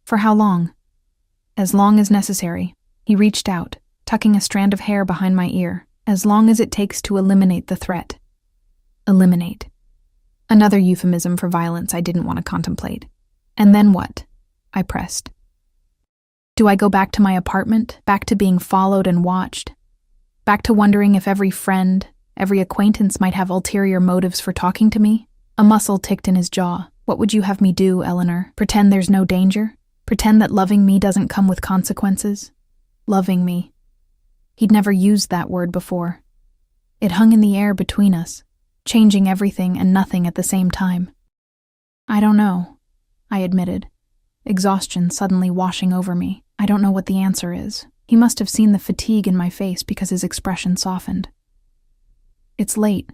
For how long? As long as necessary. He reached out, tucking a strand of hair behind my ear. As long as it takes to eliminate the threat. Eliminate. Another euphemism for violence I didn't want to contemplate. And then what? I pressed. Do I go back to my apartment, back to being followed and watched? Back to wondering if every friend, every acquaintance might have ulterior motives for talking to me? A muscle ticked in his jaw. What would you have me do, Eleanor? Pretend there's no danger? Pretend that loving me doesn't come with consequences? Loving me. He'd never used that word before. It hung in the air between us, changing everything and nothing at the same time. I don't know, I admitted, exhaustion suddenly washing over me. I don't know what the answer is. He must have seen the fatigue in my face because his expression softened. It's late.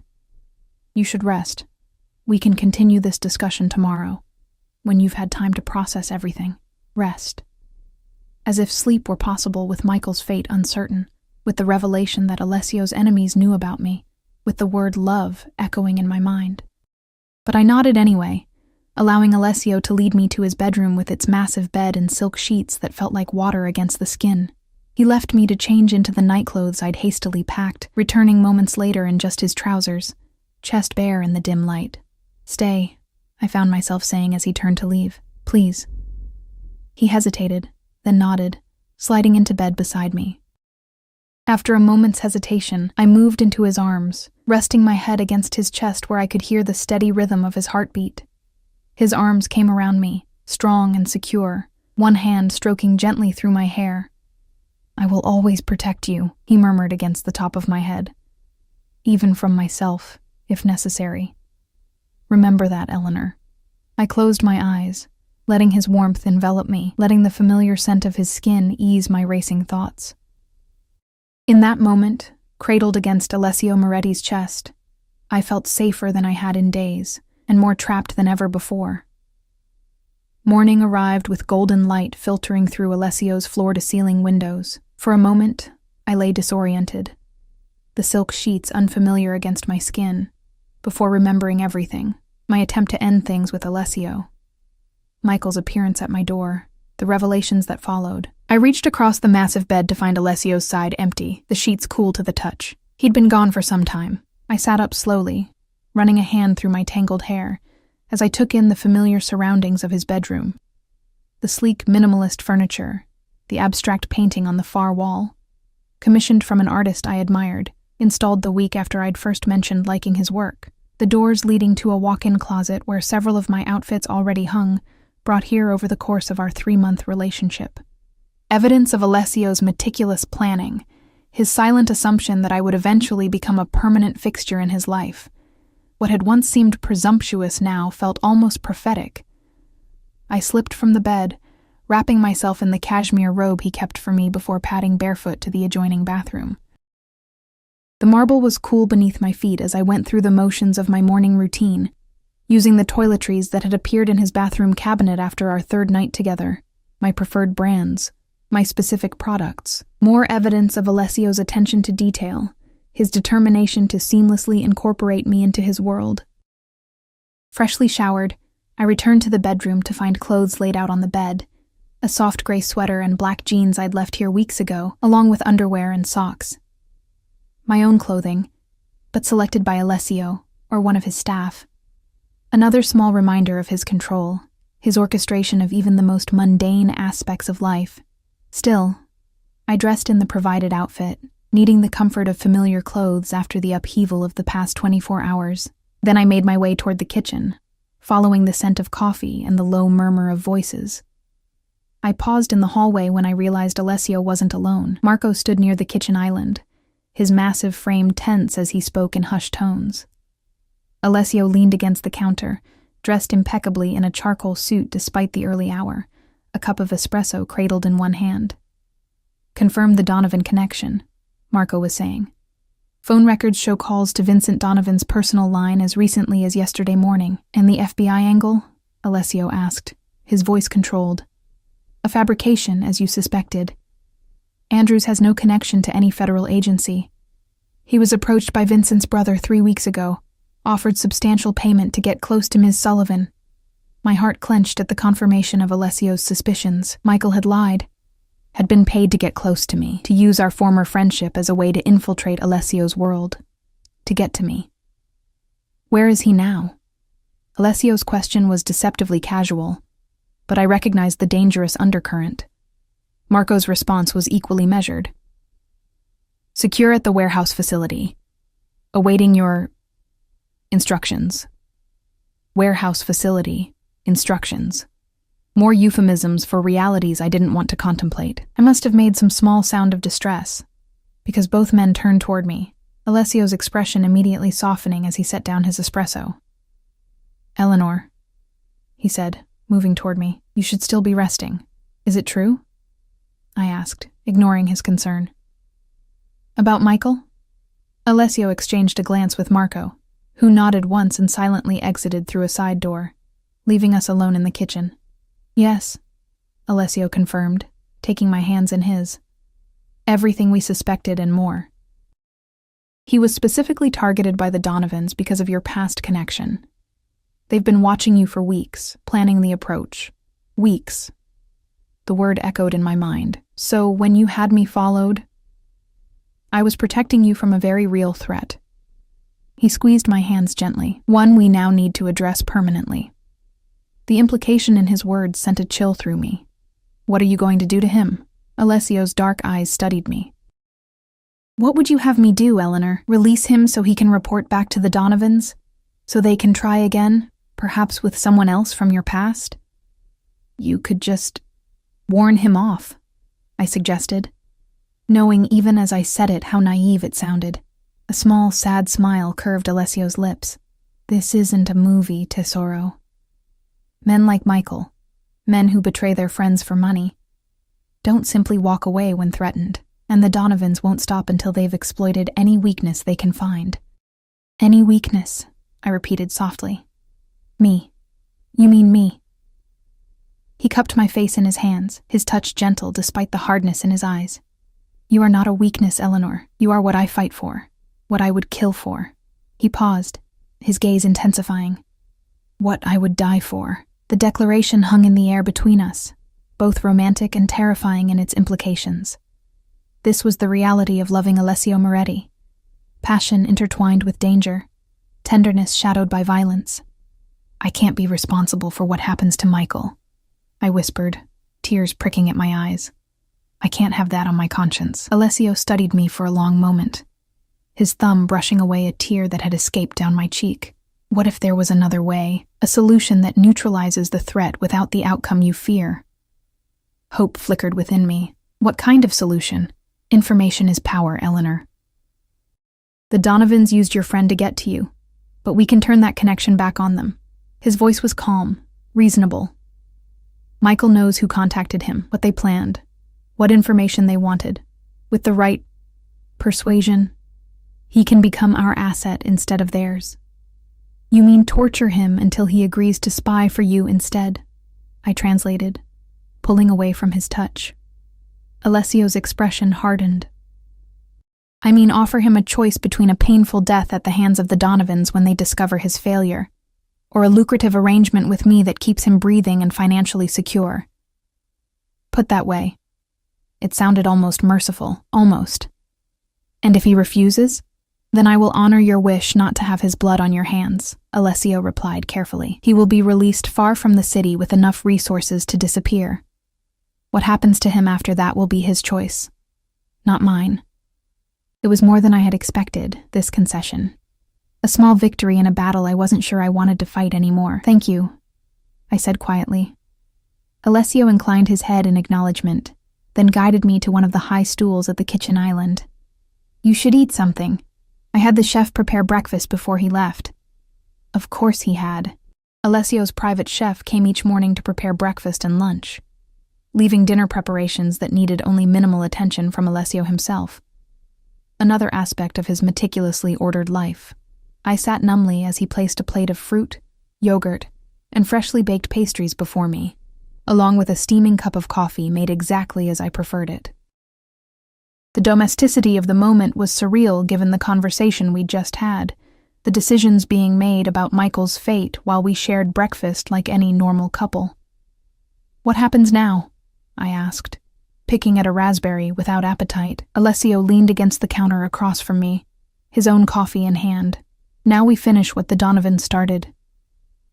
You should rest. We can continue this discussion tomorrow, when you've had time to process everything. Rest. As if sleep were possible with Michael's fate uncertain, with the revelation that Alessio's enemies knew about me, with the word love echoing in my mind. But I nodded anyway, allowing Alessio to lead me to his bedroom with its massive bed and silk sheets that felt like water against the skin. He left me to change into the nightclothes I'd hastily packed, returning moments later in just his trousers, chest bare in the dim light. Stay, I found myself saying as he turned to leave. Please. He hesitated, then nodded, sliding into bed beside me. After a moment's hesitation, I moved into his arms, resting my head against his chest where I could hear the steady rhythm of his heartbeat. His arms came around me, strong and secure, one hand stroking gently through my hair. I will always protect you, he murmured against the top of my head. Even from myself, if necessary. Remember that, Eleanor. I closed my eyes, letting his warmth envelop me, letting the familiar scent of his skin ease my racing thoughts. In that moment, cradled against Alessio Moretti's chest, I felt safer than I had in days, and more trapped than ever before. Morning arrived with golden light filtering through Alessio's floor-to-ceiling windows. For a moment, I lay disoriented, the silk sheets unfamiliar against my skin, before remembering everything, my attempt to end things with Alessio, Michael's appearance at my door, the revelations that followed. I reached across the massive bed to find Alessio's side empty, the sheets cool to the touch. He'd been gone for some time. I sat up slowly, running a hand through my tangled hair, as I took in the familiar surroundings of his bedroom. The sleek minimalist furniture, the abstract painting on the far wall, commissioned from an artist I admired, installed the week after I'd first mentioned liking his work. The doors leading to a walk-in closet where several of my outfits already hung, brought here over the course of our 3-month relationship. Evidence of Alessio's meticulous planning, his silent assumption that I would eventually become a permanent fixture in his life. What had once seemed presumptuous now felt almost prophetic. I slipped from the bed, wrapping myself in the cashmere robe he kept for me before padding barefoot to the adjoining bathroom. The marble was cool beneath my feet as I went through the motions of my morning routine, using the toiletries that had appeared in his bathroom cabinet after our 3rd night together, my preferred brands, my specific products, more evidence of Alessio's attention to detail, his determination to seamlessly incorporate me into his world. Freshly showered, I returned to the bedroom to find clothes laid out on the bed, a soft gray sweater and black jeans I'd left here weeks ago, along with underwear and socks. My own clothing, but selected by Alessio, or one of his staff. Another small reminder of his control, his orchestration of even the most mundane aspects of life. Still, I dressed in the provided outfit, needing the comfort of familiar clothes after the upheaval of the past 24 hours. Then I made my way toward the kitchen, following the scent of coffee and the low murmur of voices. I paused in the hallway when I realized Alessio wasn't alone. Marco stood near the kitchen island, his massive frame tense as he spoke in hushed tones. Alessio leaned against the counter, dressed impeccably in a charcoal suit despite the early hour, a cup of espresso cradled in one hand. "Confirmed the Donovan connection," Marco was saying. "Phone records show calls to Vincent Donovan's personal line as recently as yesterday morning." "And the FBI angle?" Alessio asked, his voice controlled. "A fabrication, as you suspected. Andrews has no connection to any federal agency. He was approached by Vincent's brother 3 weeks ago, offered substantial payment to get close to Ms. Sullivan." My heart clenched at the confirmation of Alessio's suspicions. Michael had lied, had been paid to get close to me, to use our former friendship as a way to infiltrate Alessio's world, to get to me. Where is he now? Alessio's question was deceptively casual, but I recognized the dangerous undercurrent. Marco's response was equally measured. "Secure at the warehouse facility. Awaiting your instructions." Warehouse facility, instructions. More euphemisms for realities I didn't want to contemplate. I must have made some small sound of distress, because both men turned toward me, Alessio's expression immediately softening as he set down his espresso. "Eleanor," he said, moving toward me, "you should still be resting. Is it true?" I asked, ignoring his concern. "About Michael?" Alessio exchanged a glance with Marco, who nodded once and silently exited through a side door, leaving us alone in the kitchen. "Yes," Alessio confirmed, taking my hands in his. "Everything we suspected and more. He was specifically targeted by the Donovans because of your past connection. They've been watching you for weeks, planning the approach. Weeks." The word echoed in my mind. "So when you had me followed, I was protecting you from a very real threat." He squeezed my hands gently, one we now need to address permanently. The implication in his words sent a chill through me. "What are you going to do to him?" Alessio's dark eyes studied me. "What would you have me do, Eleanor? Release him so he can report back to the Donovans? So they can try again, perhaps with someone else from your past?" "You could just warn him off," I suggested, knowing even as I said it how naive it sounded. A small, sad smile curved Alessio's lips. "This isn't a movie, Tesoro. Men like Michael, men who betray their friends for money, don't simply walk away when threatened, and the Donovans won't stop until they've exploited any weakness they can find." "Any weakness," I repeated softly. "Me. You mean me?" He cupped my face in his hands, his touch gentle despite the hardness in his eyes. "You are not a weakness, Eleanor. You are what I fight for, what I would kill for." He paused, his gaze intensifying. "What I would die for." The declaration hung in the air between us, both romantic and terrifying in its implications. This was the reality of loving Alessio Moretti. Passion intertwined with danger, tenderness shadowed by violence. "I can't be responsible for what happens to Michael," I whispered, tears pricking at my eyes. "I can't have that on my conscience." Alessio studied me for a long moment, his thumb brushing away a tear that had escaped down my cheek. "What if there was another way? A solution that neutralizes the threat without the outcome you fear?" Hope flickered within me. "What kind of solution?" "Information is power, Eleanor. The Donovans used your friend to get to you, but we can turn that connection back on them." His voice was calm, reasonable. "Michael knows who contacted him, what they planned, what information they wanted. With the right persuasion, he can become our asset instead of theirs." "You mean torture him until he agrees to spy for you instead?" I translated, pulling away from his touch. Alessio's expression hardened. I mean, offer him a choice between a painful death at the hands of the Donovans when they discover his failure, or a lucrative arrangement with me that keeps him breathing and financially secure. Put that way, it sounded almost merciful, almost. And if he refuses, then I will honor your wish not to have his blood on your hands, Alessio replied carefully. He will be released far from the city with enough resources to disappear. What happens to him after that will be his choice, not mine. It was more than I had expected, this concession. A small victory in a battle I wasn't sure I wanted to fight anymore. Thank you, I said quietly. Alessio inclined his head in acknowledgement, then guided me to one of the high stools at the kitchen island. You should eat something. I had the chef prepare breakfast before he left. Of course he had. Alessio's private chef came each morning to prepare breakfast and lunch, leaving dinner preparations that needed only minimal attention from Alessio himself. Another aspect of his meticulously ordered life. I sat numbly as he placed a plate of fruit, yogurt, and freshly baked pastries before me, along with a steaming cup of coffee made exactly as I preferred it. The domesticity of the moment was surreal given the conversation we'd just had, the decisions being made about Michael's fate while we shared breakfast like any normal couple. What happens now? I asked, picking at a raspberry without appetite. Alessio leaned against the counter across from me, his own coffee in hand. Now we finish what the Donovans started.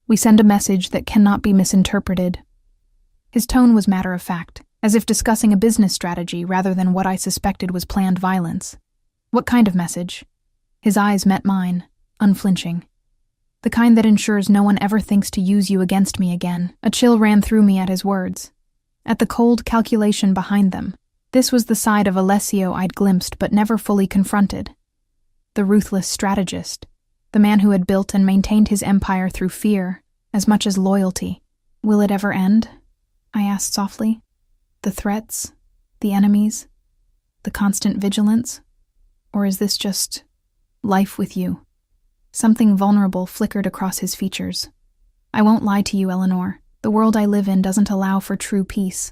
We send a message that cannot be misinterpreted. His tone was matter-of-fact, as if discussing a business strategy rather than what I suspected was planned violence. What kind of message? His eyes met mine, unflinching. The kind that ensures no one ever thinks to use you against me again. A chill ran through me at his words, at the cold calculation behind them. This was the side of Alessio I'd glimpsed but never fully confronted. The ruthless strategist, the man who had built and maintained his empire through fear, as much as loyalty. Will it ever end? I asked softly. The threats, the enemies, the constant vigilance? Or is this just life with you? Something vulnerable flickered across his features. I won't lie to you, Eleanor. The world I live in doesn't allow for true peace.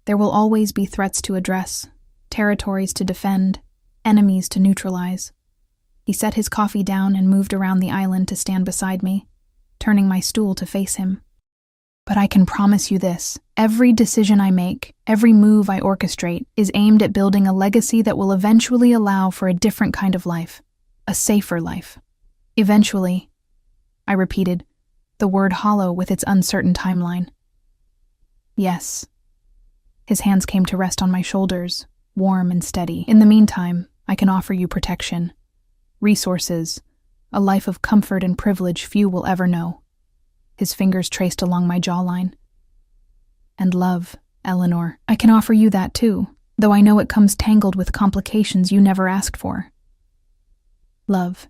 There will always be threats to address, territories to defend, enemies to neutralize. He set his coffee down and moved around the island to stand beside me, turning my stool to face him. But I can promise you this, every decision I make, every move I orchestrate is aimed at building a legacy that will eventually allow for a different kind of life, a safer life. Eventually, I repeated, the word hollow with its uncertain timeline. Yes. His hands came to rest on my shoulders, warm and steady. In the meantime, I can offer you protection, resources, a life of comfort and privilege few will ever know. His fingers traced along my jawline. And love, Eleanor. I can offer you that too, though I know it comes tangled with complications you never asked for. Love.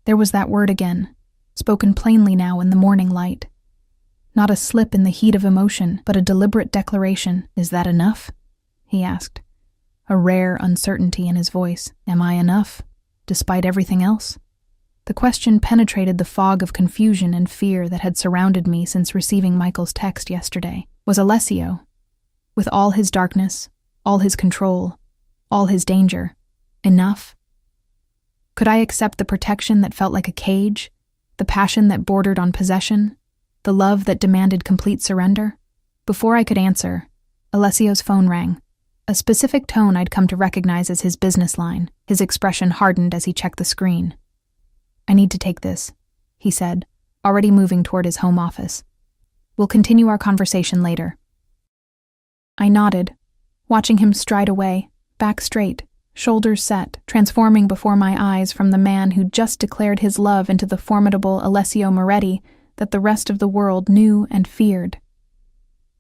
There was that word again, spoken plainly now in the morning light. Not a slip in the heat of emotion, but a deliberate declaration. Is that enough? He asked, a rare uncertainty in his voice. Am I enough, despite everything else? The question penetrated the fog of confusion and fear that had surrounded me since receiving Michael's text yesterday. Was Alessio, with all his darkness, all his control, all his danger, enough? Could I accept the protection that felt like a cage, the passion that bordered on possession, the love that demanded complete surrender? Before I could answer, Alessio's phone rang, a specific tone I'd come to recognize as his business line. His expression hardened as he checked the screen. I need to take this, he said, already moving toward his home office. We'll continue our conversation later. I nodded, watching him stride away, back straight, shoulders set, transforming before my eyes from the man who'd just declared his love into the formidable Alessio Moretti that the rest of the world knew and feared.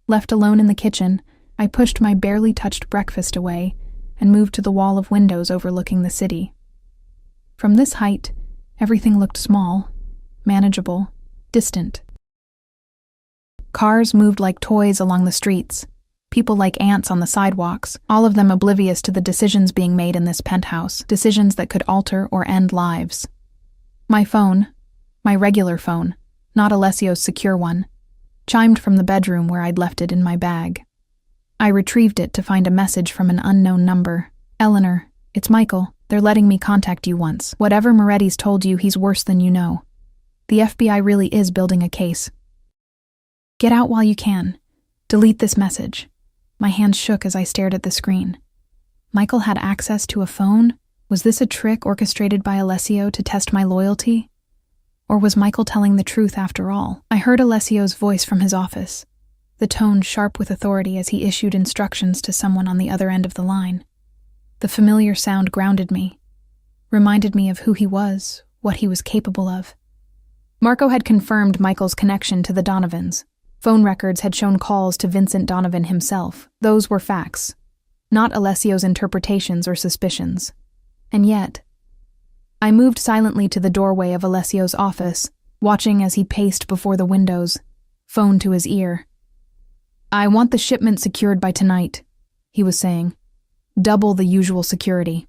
Left alone in the kitchen, I pushed my barely touched breakfast away and moved to the wall of windows overlooking the city. From this height, everything looked small, manageable, distant. Cars moved like toys along the streets, people like ants on the sidewalks, all of them oblivious to the decisions being made in this penthouse, decisions that could alter or end lives. My phone, my regular phone, not Alessio's secure one, chimed from the bedroom where I'd left it in my bag. I retrieved it to find a message from an unknown number. Eleanor, It's Michael. They're letting me contact you once. Whatever Moretti's told you, he's worse than you know. The FBI really is building a case. Get out while you can. Delete this message. My hands shook as I stared at the screen. Michael had access to a phone? Was this a trick orchestrated by Alessio to test my loyalty? Or was Michael telling the truth after all? I heard Alessio's voice from his office, the tone sharp with authority as he issued instructions to someone on the other end of the line. The familiar sound grounded me, reminded me of who he was, what he was capable of. Marco had confirmed Michael's connection to the Donovans. Phone records had shown calls to Vincent Donovan himself. Those were facts, not Alessio's interpretations or suspicions. And yet, I moved silently to the doorway of Alessio's office, watching as he paced before the windows, phone to his ear. I want the shipment secured by tonight, he was saying. Double the usual security.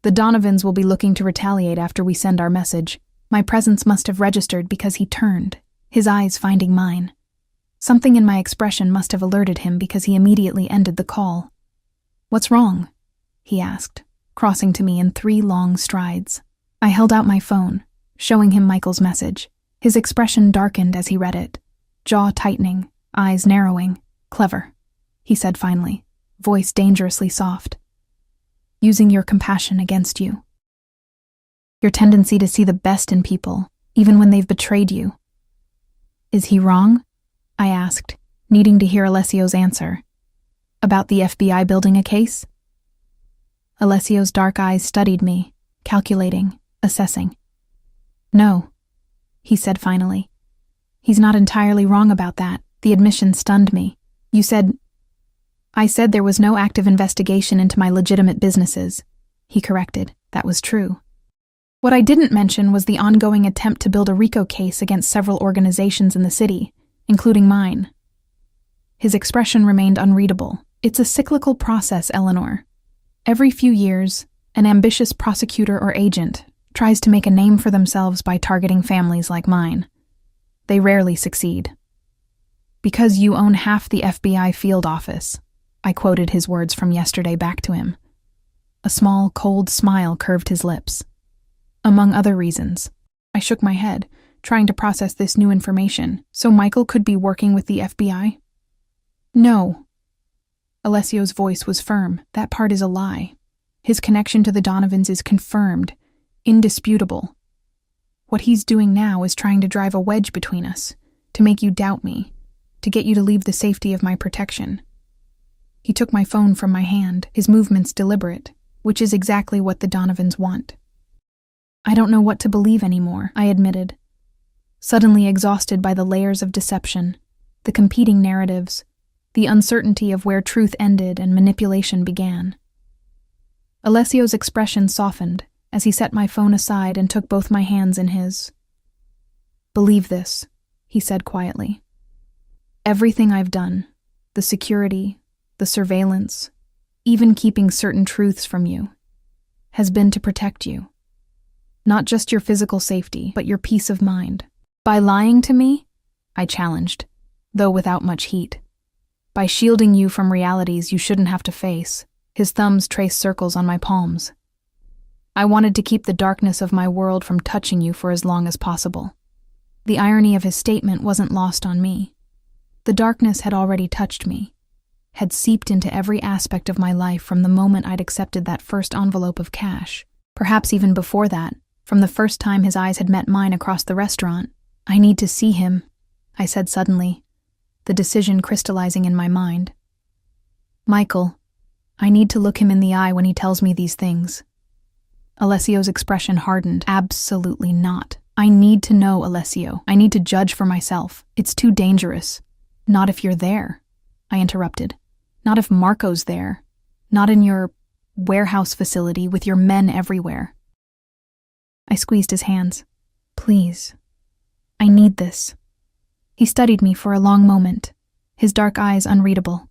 The Donovans will be looking to retaliate after we send our message. My presence must have registered because he turned, his eyes finding mine. Something in my expression must have alerted him because he immediately ended the call. What's wrong? He asked, crossing to me in 3 long strides. I held out my phone, showing him Michael's message. His expression darkened as he read it, jaw tightening, eyes narrowing. Clever, he said finally, voice dangerously soft. Using your compassion against you. Your tendency to see the best in people, even when they've betrayed you. Is he wrong? I asked, needing to hear Alessio's answer. About the FBI building a case? Alessio's dark eyes studied me, calculating, assessing. No, he said finally. He's not entirely wrong about that. The admission stunned me. I said there was no active investigation into my legitimate businesses. He corrected. That was true. What I didn't mention was the ongoing attempt to build a RICO case against several organizations in the city, including mine. His expression remained unreadable. It's a cyclical process, Eleanor. Every few years, an ambitious prosecutor or agent tries to make a name for themselves by targeting families like mine. They rarely succeed. Because you own half the FBI field office, I quoted his words from yesterday back to him. A small, cold smile curved his lips. Among other reasons. I shook my head, trying to process this new information. So Michael could be working with the FBI? No. Alessio's voice was firm. That part is a lie. His connection to the Donovans is confirmed, indisputable. What he's doing now is trying to drive a wedge between us, to make you doubt me, to get you to leave the safety of my protection. He took my phone from my hand, his movements deliberate, which is exactly what the Donovans want. I don't know what to believe anymore, I admitted, suddenly exhausted by the layers of deception, the competing narratives, the uncertainty of where truth ended and manipulation began. Alessio's expression softened as he set my phone aside and took both my hands in his. Believe this, he said quietly. Everything I've done, the security, the surveillance, even keeping certain truths from you, has been to protect you. Not just your physical safety, but your peace of mind. By lying to me, I challenged, though without much heat. By shielding you from realities you shouldn't have to face. His thumbs traced circles on my palms. I wanted to keep the darkness of my world from touching you for as long as possible. The irony of his statement wasn't lost on me. The darkness had already touched me, had seeped into every aspect of my life from the moment I'd accepted that first envelope of cash. Perhaps even before that, from the first time his eyes had met mine across the restaurant. I need to see him, I said suddenly, the decision crystallizing in my mind. Michael, I need to look him in the eye when he tells me these things. Alessio's expression hardened. Absolutely not. I need to know, Alessio. I need to judge for myself. It's too dangerous. Not if you're there, I interrupted. Not if Marco's there. Not in your warehouse facility with your men everywhere. I squeezed his hands. Please. I need this. He studied me for a long moment, his dark eyes unreadable.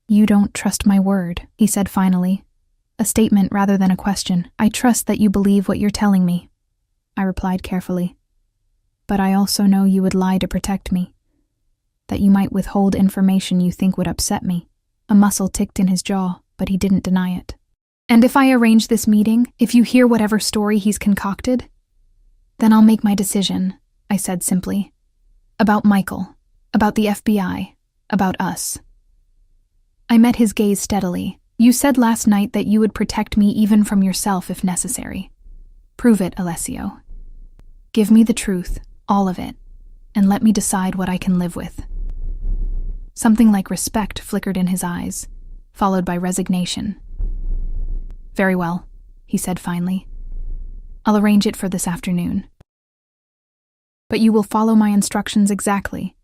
You don't trust my word, he said finally, a statement rather than a question. I trust that you believe what you're telling me, I replied carefully. But I also know you would lie to protect me, that you might withhold information you think would upset me. A muscle ticked in his jaw, but he didn't deny it. And if I arrange this meeting, if you hear whatever story he's concocted, then I'll make my decision, I said simply. About Michael, about the FBI, about us. I met his gaze steadily. You said last night that you would protect me even from yourself if necessary. Prove it, Alessio. Give me the truth, all of it, and let me decide what I can live with. Something like respect flickered in his eyes, followed by resignation. Very well, he said finally. I'll arrange it for this afternoon. But you will follow my instructions exactly.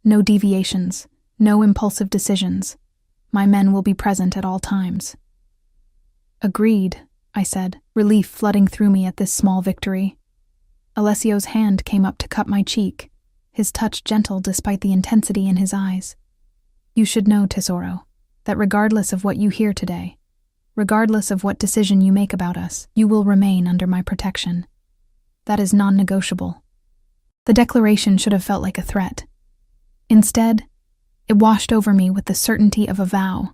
No deviations, no impulsive decisions. My men will be present at all times. Agreed, I said, relief flooding through me at this small victory. Alessio's hand came up to cup my cheek, his touch gentle despite the intensity in his eyes. You should know, Tesoro, that regardless of what you hear today, regardless of what decision you make about us, you will remain under my protection. That is non-negotiable. The declaration should have felt like a threat. Instead, it washed over me with the certainty of a vow,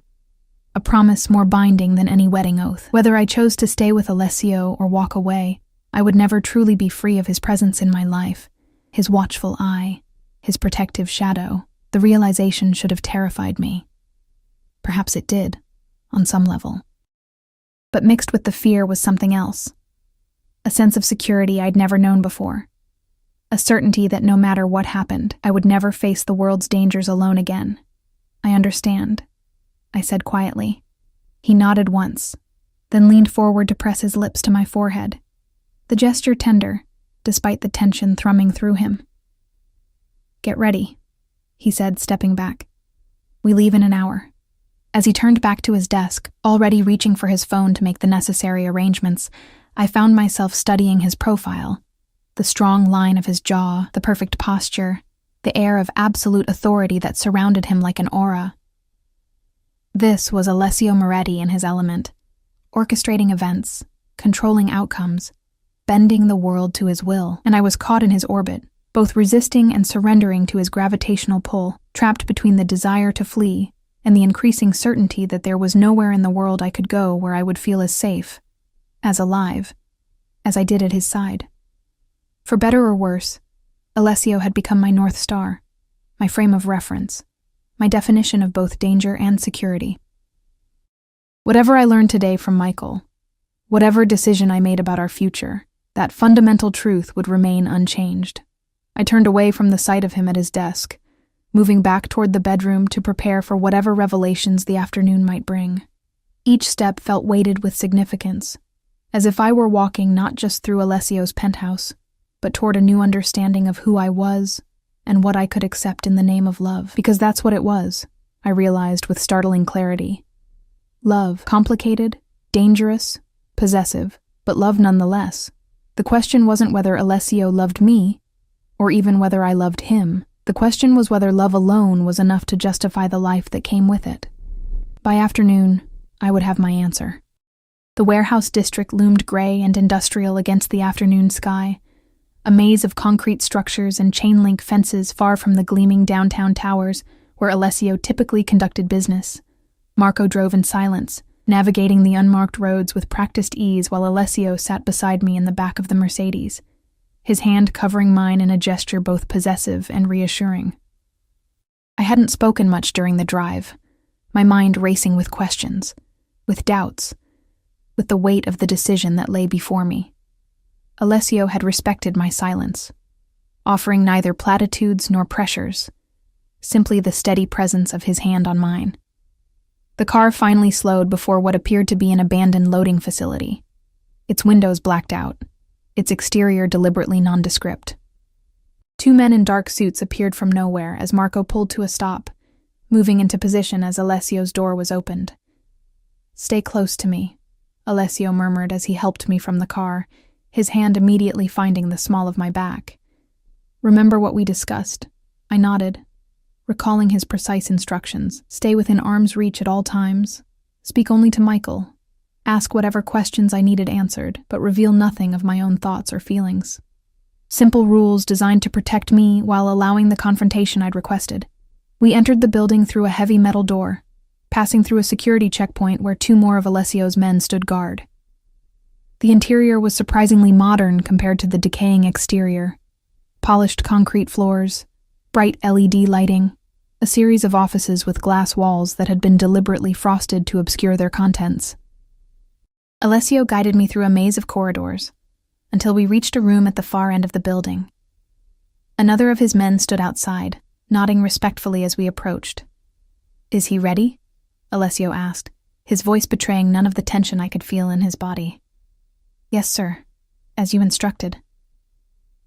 a promise more binding than any wedding oath. Whether I chose to stay with Alessio or walk away, I would never truly be free of his presence in my life, his watchful eye, his protective shadow. The realization should have terrified me. Perhaps it did, on some level. But mixed with the fear was something else. A sense of security I'd never known before. A certainty that no matter what happened, I would never face the world's dangers alone again. I understand, I said quietly. He nodded once, then leaned forward to press his lips to my forehead, the gesture tender, despite the tension thrumming through him. Get ready, he said, stepping back. We leave in an hour. As he turned back to his desk, already reaching for his phone to make the necessary arrangements, I found myself studying his profile. The strong line of his jaw, the perfect posture, the air of absolute authority that surrounded him like an aura. This was Alessio Moretti in his element, orchestrating events, controlling outcomes, bending the world to his will, and I was caught in his orbit, both resisting and surrendering to his gravitational pull, trapped between the desire to flee and the increasing certainty that there was nowhere in the world I could go where I would feel as safe, as alive, as I did at his side. For better or worse, Alessio had become my North Star, my frame of reference, my definition of both danger and security. Whatever I learned today from Michael, whatever decision I made about our future, that fundamental truth would remain unchanged. I turned away from the sight of him at his desk, moving back toward the bedroom to prepare for whatever revelations the afternoon might bring. Each step felt weighted with significance, as if I were walking not just through Alessio's penthouse, but toward a new understanding of who I was and what I could accept in the name of love. Because that's what it was, I realized with startling clarity. Love, complicated, dangerous, possessive, but love nonetheless. The question wasn't whether Alessio loved me, or even whether I loved him. The question was whether love alone was enough to justify the life that came with it. By afternoon, I would have my answer. The warehouse district loomed gray and industrial against the afternoon sky, a maze of concrete structures and chain-link fences far from the gleaming downtown towers where Alessio typically conducted business. Marco drove in silence, navigating the unmarked roads with practiced ease while Alessio sat beside me in the back of the Mercedes, his hand covering mine in a gesture both possessive and reassuring. I hadn't spoken much during the drive, my mind racing with questions, with doubts, with the weight of the decision that lay before me. Alessio had respected my silence, offering neither platitudes nor pressures, simply the steady presence of his hand on mine. The car finally slowed before what appeared to be an abandoned loading facility, its windows blacked out, its exterior deliberately nondescript. Two men in dark suits appeared from nowhere as Marco pulled to a stop, moving into position as Alessio's door was opened. "Stay close to me," Alessio murmured as he helped me from the car, his hand immediately finding the small of my back. "Remember what we discussed?" I nodded, recalling his precise instructions. Stay within arm's reach at all times. Speak only to Michael. Ask whatever questions I needed answered, but reveal nothing of my own thoughts or feelings. Simple rules designed to protect me while allowing the confrontation I'd requested. We entered the building through a heavy metal door, passing through a security checkpoint where 2 more of Alessio's men stood guard. The interior was surprisingly modern compared to the decaying exterior. Polished concrete floors, bright LED lighting, a series of offices with glass walls that had been deliberately frosted to obscure their contents. Alessio guided me through a maze of corridors until we reached a room at the far end of the building. Another of his men stood outside, nodding respectfully as we approached. "Is he ready?" Alessio asked, his voice betraying none of the tension I could feel in his body. "Yes, sir, as you instructed."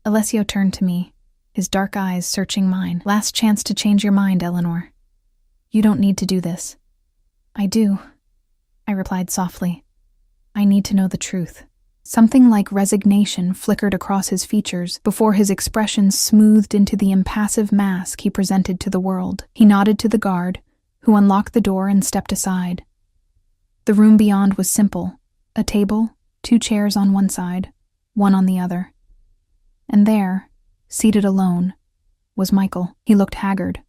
Alessio turned to me, his dark eyes searching mine. "Last chance to change your mind, Eleanor. You don't need to do this." "I do," I replied softly. "I need to know the truth." Something like resignation flickered across his features before his expression smoothed into the impassive mask he presented to the world. He nodded to the guard, who unlocked the door and stepped aside. The room beyond was simple: a table, 2 chairs on one side, one on the other. And there, seated alone, was Michael. He looked haggard,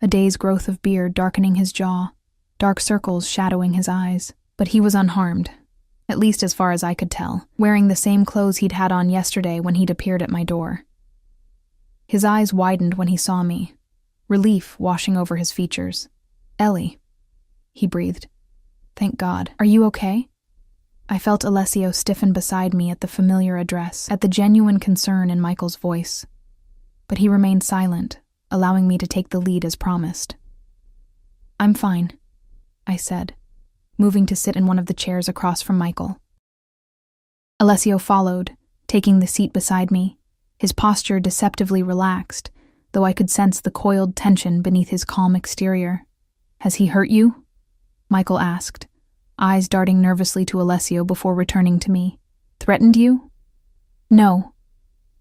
a day's growth of beard darkening his jaw, dark circles shadowing his eyes. But he was unharmed, at least as far as I could tell, wearing the same clothes he'd had on yesterday when he'd appeared at my door. His eyes widened when he saw me, relief washing over his features. "Ellie," he breathed. "Thank God. Are you okay?" I felt Alessio stiffen beside me at the familiar address, at the genuine concern in Michael's voice. But he remained silent, allowing me to take the lead as promised. "I'm fine," I said, moving to sit in one of the chairs across from Michael. Alessio followed, taking the seat beside me, his posture deceptively relaxed, though I could sense the coiled tension beneath his calm exterior. "Has he hurt you?" Michael asked, eyes darting nervously to Alessio before returning to me. "Threatened you?" "No,"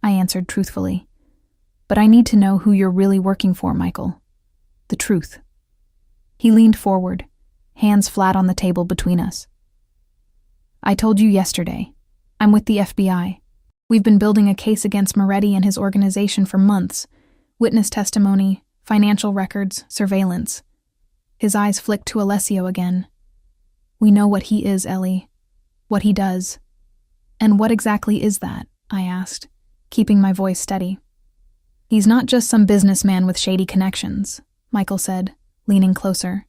I answered truthfully. "But I need to know who you're really working for, Michael. The truth." He leaned forward, hands flat on the table between us. "I told you yesterday. I'm with the FBI. We've been building a case against Moretti and his organization for months. Witness testimony, financial records, surveillance." His eyes flicked to Alessio again. "We know what he is, Ellie. What he does." "And what exactly is that?" I asked, keeping my voice steady. "He's not just some businessman with shady connections," Michael said, leaning closer.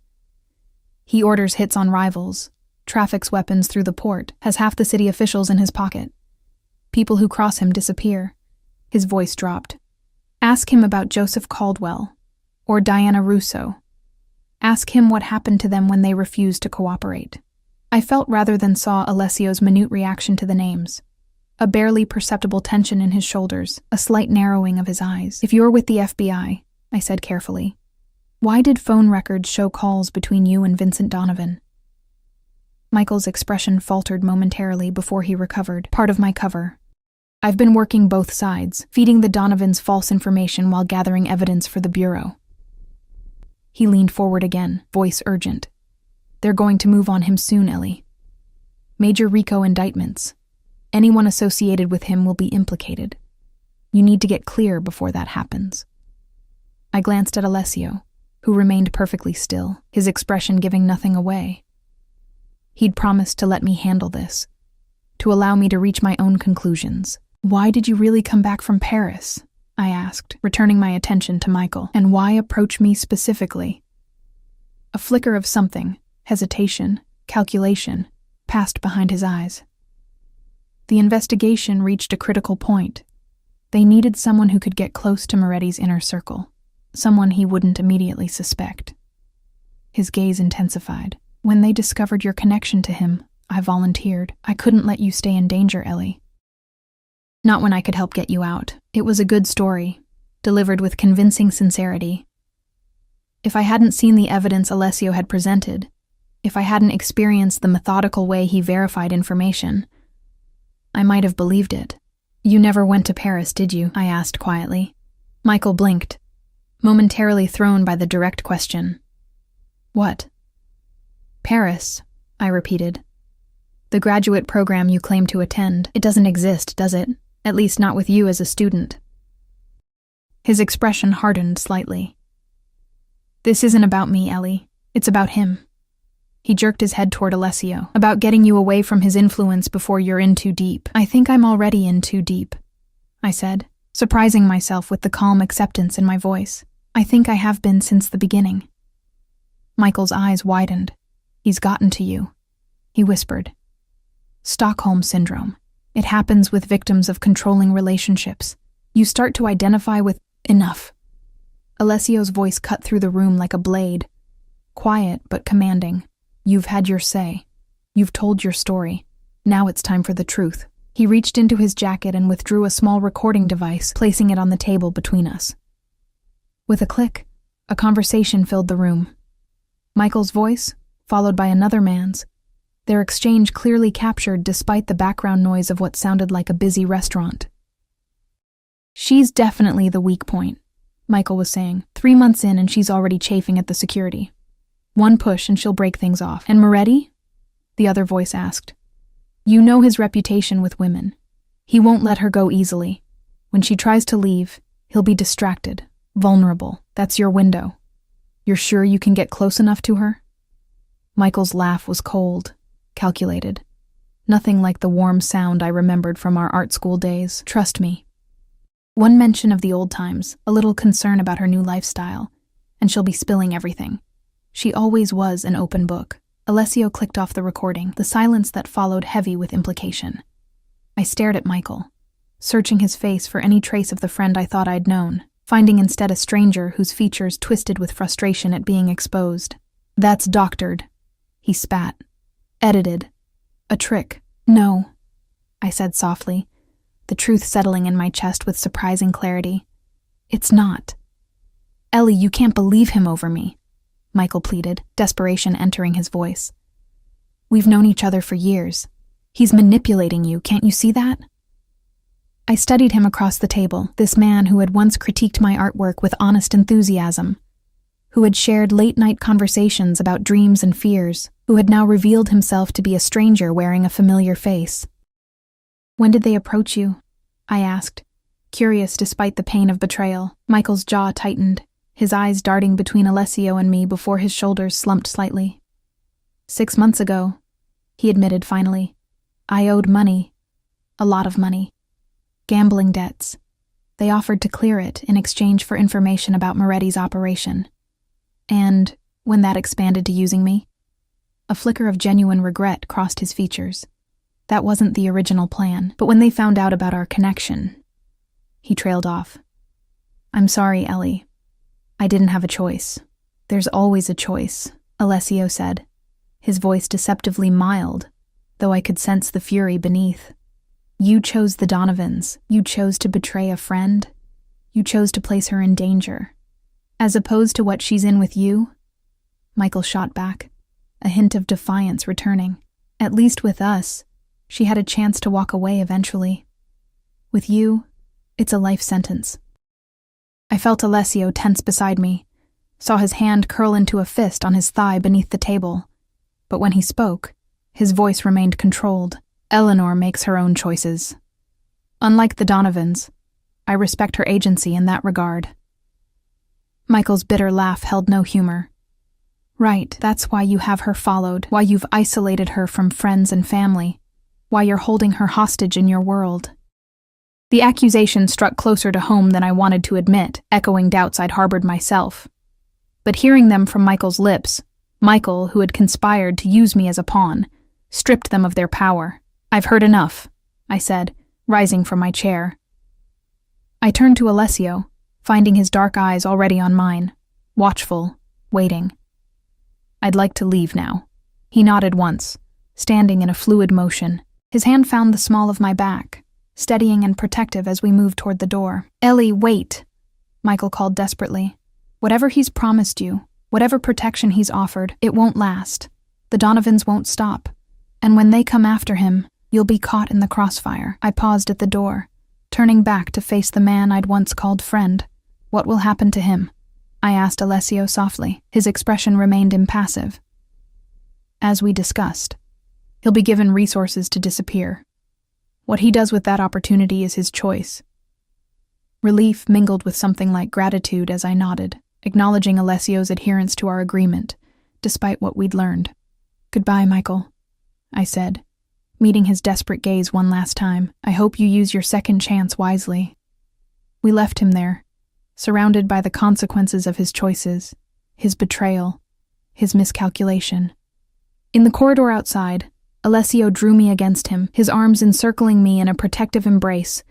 "He orders hits on rivals, traffics weapons through the port, has half the city officials in his pocket. People who cross him disappear." His voice dropped. "Ask him about Joseph Caldwell, or Diana Russo. Ask him what happened to them when they refused to cooperate." I felt rather than saw Alessio's minute reaction to the names. A barely perceptible tension in his shoulders, a slight narrowing of his eyes. "If you're with the FBI, I said carefully, why did phone records show calls between you and Vincent Donovan?" Michael's expression faltered momentarily before he recovered. "Part of my cover. I've been working both sides, feeding the Donovans false information while gathering evidence for the Bureau." He leaned forward again, voice urgent. "They're going to move on him soon, Ellie. Major RICO indictments. Anyone associated with him will be implicated. You need to get clear before that happens." I glanced at Alessio, who remained perfectly still, his expression giving nothing away. He'd promised to let me handle this, to allow me to reach my own conclusions. "Why did you really come back from Paris?" I asked, returning my attention to Michael. "And why approach me specifically?" A flicker of something, hesitation, calculation, passed behind his eyes. The investigation reached a critical point. They needed someone who could get close to Moretti's inner circle, someone he wouldn't immediately suspect. His gaze intensified. "When they discovered your connection to him, I volunteered. I couldn't let you stay in danger, Ellie. Not when I could help get you out. It was a good story, delivered with convincing sincerity. If I hadn't seen the evidence Alessio had presented, if I hadn't experienced the methodical way he verified information, I might have believed it." "You never went to Paris, did you?" I asked quietly. Michael blinked, momentarily thrown by the direct question. "What?" "Paris," I repeated. "The graduate program you claim to attend. It doesn't exist, does it? At least not with you as a student." His expression hardened slightly. "This isn't about me, Ellie. It's about him. He jerked his head toward Alessio. About getting you away from his influence before you're in too deep. I think I'm already in too deep, I said, surprising myself with the calm acceptance in my voice. I think I have been since the beginning. Michael's eyes widened. He's gotten to you, he whispered. Stockholm Syndrome. It happens with victims of controlling relationships. You start to identify with enough. Alessio's voice cut through the room like a blade. Quiet but commanding. You've had your say. You've told your story. Now it's time for the truth. He reached into his jacket and withdrew a small recording device, placing it on the table between us. With a click, a conversation filled the room. Michael's voice, followed by another man's, their exchange clearly captured despite the background noise of what sounded like a busy restaurant. She's definitely the weak point, Michael was saying. 3 months in and she's already chafing at the security. One push and she'll break things off. And Moretti? The other voice asked. You know his reputation with women. He won't let her go easily. When she tries to leave, he'll be distracted, vulnerable. That's your window. You're sure you can get close enough to her? Michael's laugh was cold, calculated. Nothing like the warm sound I remembered from our art school days. Trust me. One mention of the old times, a little concern about her new lifestyle, and she'll be spilling everything. She always was an open book. Alessio clicked off the recording, the silence that followed heavy with implication. I stared at Michael, searching his face for any trace of the friend I thought I'd known, finding instead a stranger whose features twisted with frustration at being exposed. That's doctored, he spat. Edited. A trick. No, I said softly, the truth settling in my chest with surprising clarity. It's not. Ellie, you can't believe him over me, Michael pleaded, desperation entering his voice. We've known each other for years. He's manipulating you, can't you see that? I studied him across the table, this man who had once critiqued my artwork with honest enthusiasm, who had shared late-night conversations about dreams and fears, who had now revealed himself to be a stranger wearing a familiar face. When did they approach you? I asked, curious despite the pain of betrayal. Michael's jaw tightened, his eyes darting between Alessio and me before his shoulders slumped slightly. 6 months ago, he admitted finally. I owed money. A lot of money. Gambling debts. They offered to clear it in exchange for information about Moretti's operation. And when that expanded to using me, a flicker of genuine regret crossed his features. That wasn't the original plan, but when they found out about our connection, he trailed off. I'm sorry, Ellie. I didn't have a choice. There's always a choice, Alessio said, his voice deceptively mild, though I could sense the fury beneath. You chose the Donovans. You chose to betray a friend. You chose to place her in danger. As opposed to what she's in with you? Michael shot back, a hint of defiance returning. At least with us, she had a chance to walk away eventually. With you, it's a life sentence. I felt Alessio tense beside me, saw his hand curl into a fist on his thigh beneath the table. But when he spoke, his voice remained controlled. Eleanor makes her own choices. Unlike the Donovans, I respect her agency in that regard. Michael's bitter laugh held no humor. Right, that's why you have her followed, why you've isolated her from friends and family, why you're holding her hostage in your world. The accusation struck closer to home than I wanted to admit, echoing doubts I'd harbored myself. But hearing them from Michael's lips, Michael, who had conspired to use me as a pawn, stripped them of their power. I've heard enough, I said, rising from my chair. I turned to Alessio, finding his dark eyes already on mine, watchful, waiting. I'd like to leave now. He nodded once, standing in a fluid motion. His hand found the small of my back, steadying and protective as we moved toward the door. Ellie, wait, Michael called desperately. Whatever he's promised you, whatever protection he's offered, it won't last. The Donovans won't stop. And when they come after him, you'll be caught in the crossfire. I paused at the door, turning back to face the man I'd once called friend. What will happen to him? I asked Alessio softly. His expression remained impassive. As we discussed, he'll be given resources to disappear. What he does with that opportunity is his choice. Relief mingled with something like gratitude as I nodded, acknowledging Alessio's adherence to our agreement, despite what we'd learned. Goodbye, Michael, I said, meeting his desperate gaze one last time. I hope you use your second chance wisely. We left him there, surrounded by the consequences of his choices, his betrayal, his miscalculation. In the corridor outside, Alessio drew me against him, his arms encircling me in a protective embrace,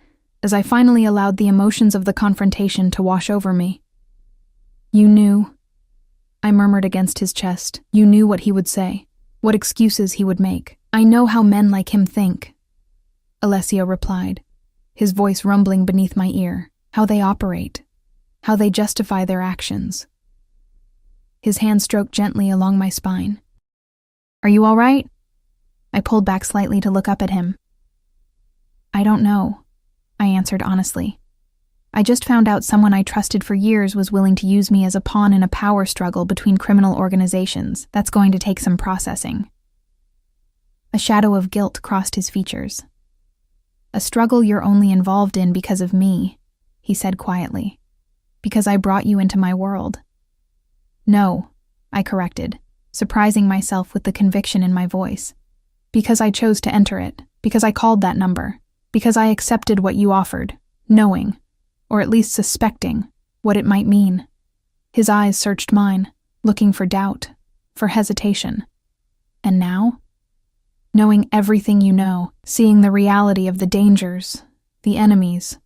as I finally allowed the emotions of the confrontation to wash over me. You knew, I murmured against his chest. You knew what he would say, what excuses he would make. I know how men like him think, Alessio replied, his voice rumbling beneath my ear. How they operate, how they justify their actions. His hand stroked gently along my spine. Are you all right? I pulled back slightly to look up at him. I don't know, I answered honestly. I just found out someone I trusted for years was willing to use me as a pawn in a power struggle between criminal organizations. That's going to take some processing. A shadow of guilt crossed his features. A struggle you're only involved in because of me, he said quietly. Because I brought you into my world. No, I corrected, surprising myself with the conviction in my voice. Because I chose to enter it, because I called that number, because I accepted what you offered, knowing, or at least suspecting, what it might mean. His eyes searched mine, looking for doubt, for hesitation. And now? Knowing everything you know, seeing the reality of the dangers, the enemies,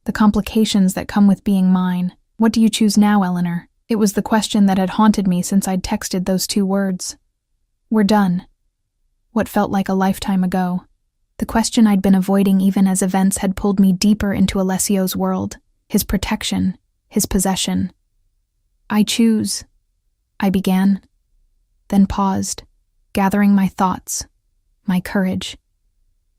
the complications that come with being mine. What do you choose now, Eleanor? It was the question that had haunted me since I'd texted those 2 words. We're done. What felt like a lifetime ago. The question I'd been avoiding even as events had pulled me deeper into Alessio's world, his protection, his possession. I choose, I began, then paused, gathering my thoughts, my courage.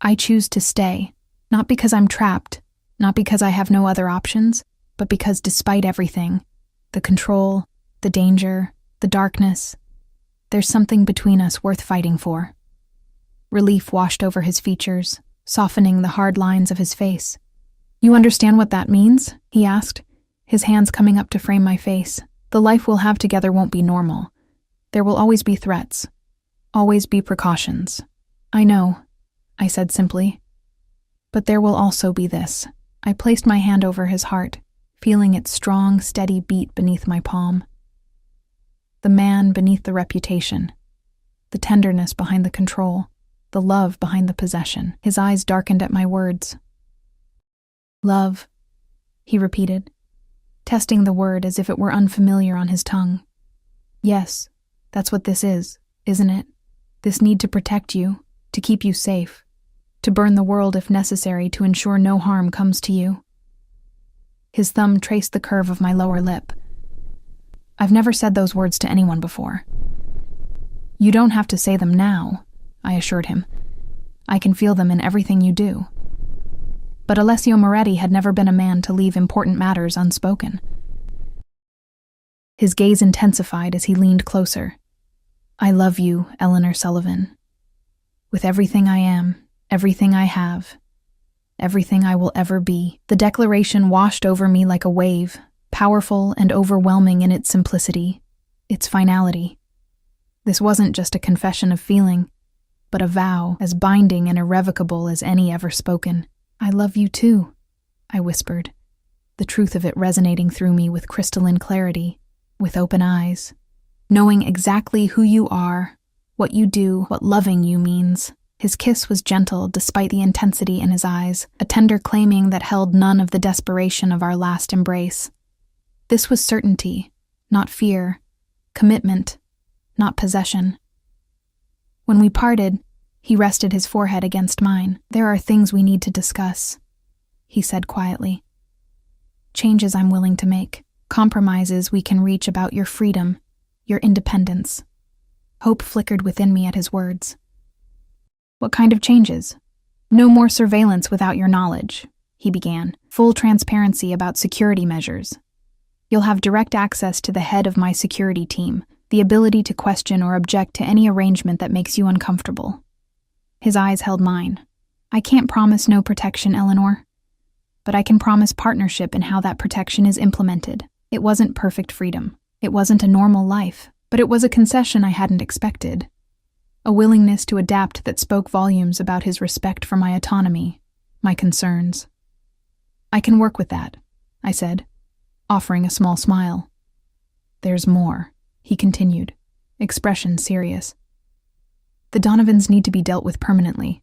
I choose to stay, not because I'm trapped, not because I have no other options, but because despite everything, the control, the danger, the darkness, there's something between us worth fighting for. Relief washed over his features, softening the hard lines of his face. You understand what that means? He asked, his hands coming up to frame my face. The life we'll have together won't be normal. There will always be threats, always be precautions. I know, I said simply. But there will also be this. I placed my hand over his heart, feeling its strong, steady beat beneath my palm. The man beneath the reputation, the tenderness behind the control, the love behind the possession. His eyes darkened at my words. Love, he repeated, testing the word as if it were unfamiliar on his tongue. Yes, that's what this is, isn't it? This need to protect you, to keep you safe, to burn the world if necessary to ensure no harm comes to you. His thumb traced the curve of my lower lip. I've never said those words to anyone before. You don't have to say them now, I assured him. I can feel them in everything you do. But Alessio Moretti had never been a man to leave important matters unspoken. His gaze intensified as he leaned closer. I love you, Eleanor Sullivan. With everything I am, everything I have, everything I will ever be. The declaration washed over me like a wave, powerful and overwhelming in its simplicity, its finality. This wasn't just a confession of feeling, but a vow as binding and irrevocable as any ever spoken. I love you too, I whispered, the truth of it resonating through me with crystalline clarity, with open eyes, knowing exactly who you are, what you do, what loving you means. His kiss was gentle despite the intensity in his eyes, a tender claiming that held none of the desperation of our last embrace. This was certainty, not fear, commitment, not possession. When we parted, he rested his forehead against mine. There are things we need to discuss, he said quietly. Changes I'm willing to make, compromises we can reach about your freedom, your independence. Hope flickered within me at his words. What kind of changes? No more surveillance without your knowledge, he began. Full transparency about security measures. You'll have direct access to the head of my security team, the ability to question or object to any arrangement that makes you uncomfortable. His eyes held mine. I can't promise no protection, Eleanor, but I can promise partnership in how that protection is implemented. It wasn't perfect freedom. It wasn't a normal life, but it was a concession I hadn't expected. a willingness to adapt that spoke volumes about his respect for my autonomy, my concerns. "I can work with that," I said, offering a small smile. "There's more," he continued, expression serious. "The Donovans need to be dealt with permanently,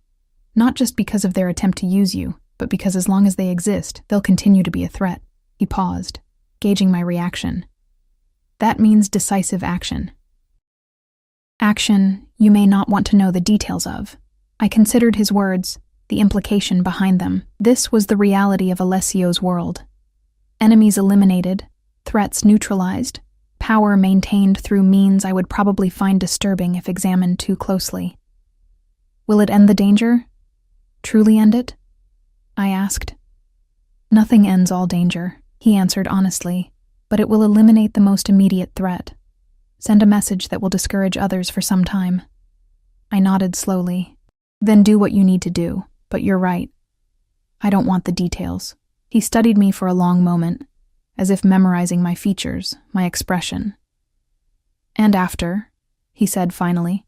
not just because of their attempt to use you, but because as long as they exist, they'll continue to be a threat." He paused, gauging my reaction. "That means decisive action." Action you may not want to know the details of. I considered his words, the implication behind them. This was the reality of Alessio's world. Enemies eliminated, threats neutralized, power maintained through means I would probably find disturbing if examined too closely. "Will it end the danger? Truly end it?" I asked. "Nothing ends all danger," he answered honestly, "but it will eliminate the most immediate threat. Send a message that will discourage others for some time." I nodded slowly. "Then do what you need to do, but you're right. I don't want the details." He studied me for a long moment, as if memorizing my features, my expression. "And after," he said finally,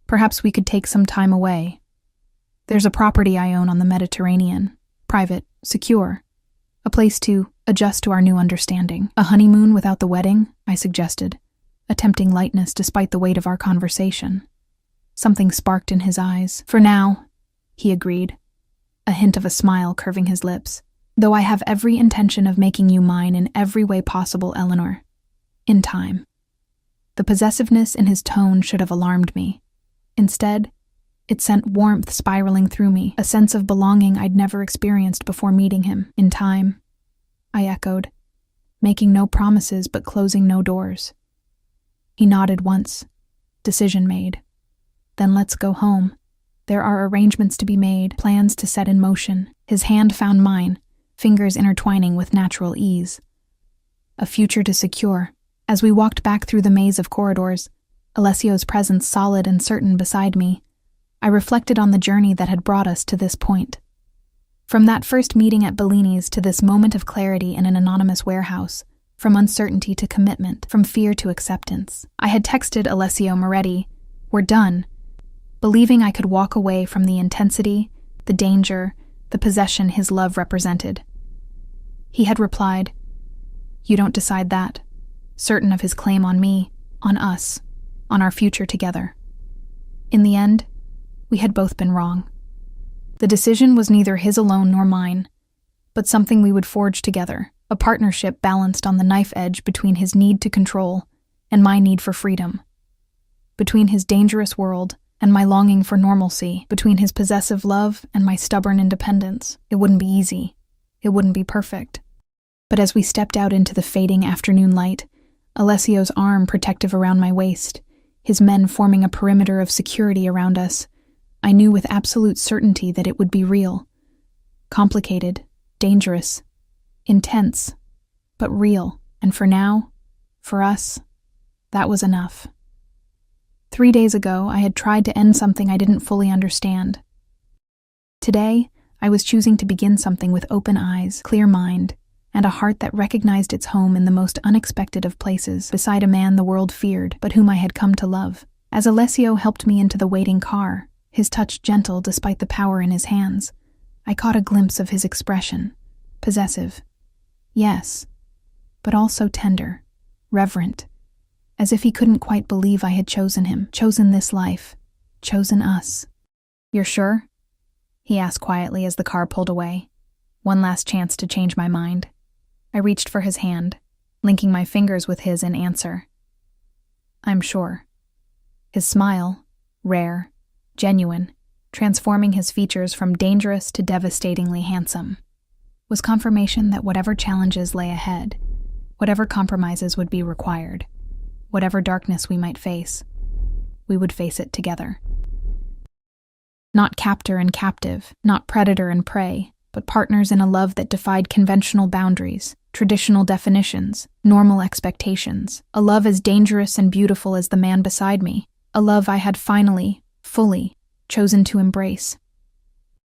"perhaps we could take some time away. There's a property I own on the Mediterranean, private, secure, a place to adjust to our new understanding. A honeymoon without the wedding," I suggested, attempting lightness despite the weight of our conversation. Something sparked in his eyes. "For now," he agreed, a hint of a smile curving his lips. "Though I have every intention of making you mine in every way possible, Eleanor. In time." The possessiveness in his tone should have alarmed me. Instead, it sent warmth spiraling through me, a sense of belonging I'd never experienced before meeting him. "In time," I echoed, making no promises but closing no doors. He nodded once. Decision made. "Then let's go home. There are arrangements to be made, plans to set in motion." His hand found mine, fingers intertwining with natural ease. A future to secure. As we walked back through the maze of corridors, Alessio's presence solid and certain beside me, I reflected on the journey that had brought us to this point. From that first meeting at Bellini's to this moment of clarity in an anonymous warehouse, from uncertainty to commitment, from fear to acceptance. I had texted Alessio Moretti, "We're done," believing I could walk away from the intensity, the danger, the possession his love represented. He had replied, "You don't decide that," certain of his claim on me, on us, on our future together. In the end, we had both been wrong. The decision was neither his alone nor mine, but something we would forge together, a partnership balanced on the knife edge between his need to control and my need for freedom, between his dangerous world and my longing for normalcy, between his possessive love and my stubborn independence. It wouldn't be easy. It wouldn't be perfect. But as we stepped out into the fading afternoon light, Alessio's arm protective around my waist, his men forming a perimeter of security around us, I knew with absolute certainty that it would be real. Complicated, dangerous, intense, but real. And for now, for us, that was enough. 3 days ago, I had tried to end something I didn't fully understand. Today, I was choosing to begin something with open eyes, clear mind, and a heart that recognized its home in the most unexpected of places, beside a man the world feared, but whom I had come to love. As Alessio helped me into the waiting car, his touch gentle despite the power in his hands, I caught a glimpse of his expression. Possessive. Yes, but also tender, reverent, as if he couldn't quite believe I had chosen him, chosen this life, chosen us. "You're sure?" he asked quietly as the car pulled away. One last chance to change my mind. I reached for his hand, linking my fingers with his in answer. "I'm sure." His smile, rare, genuine, transforming his features from dangerous to devastatingly handsome, was confirmation that whatever challenges lay ahead, whatever compromises would be required, whatever darkness we might face, we would face it together. Not captor and captive, not predator and prey, but partners in a love that defied conventional boundaries, traditional definitions, normal expectations. A love as dangerous and beautiful as the man beside me. A love I had finally, fully, chosen to embrace.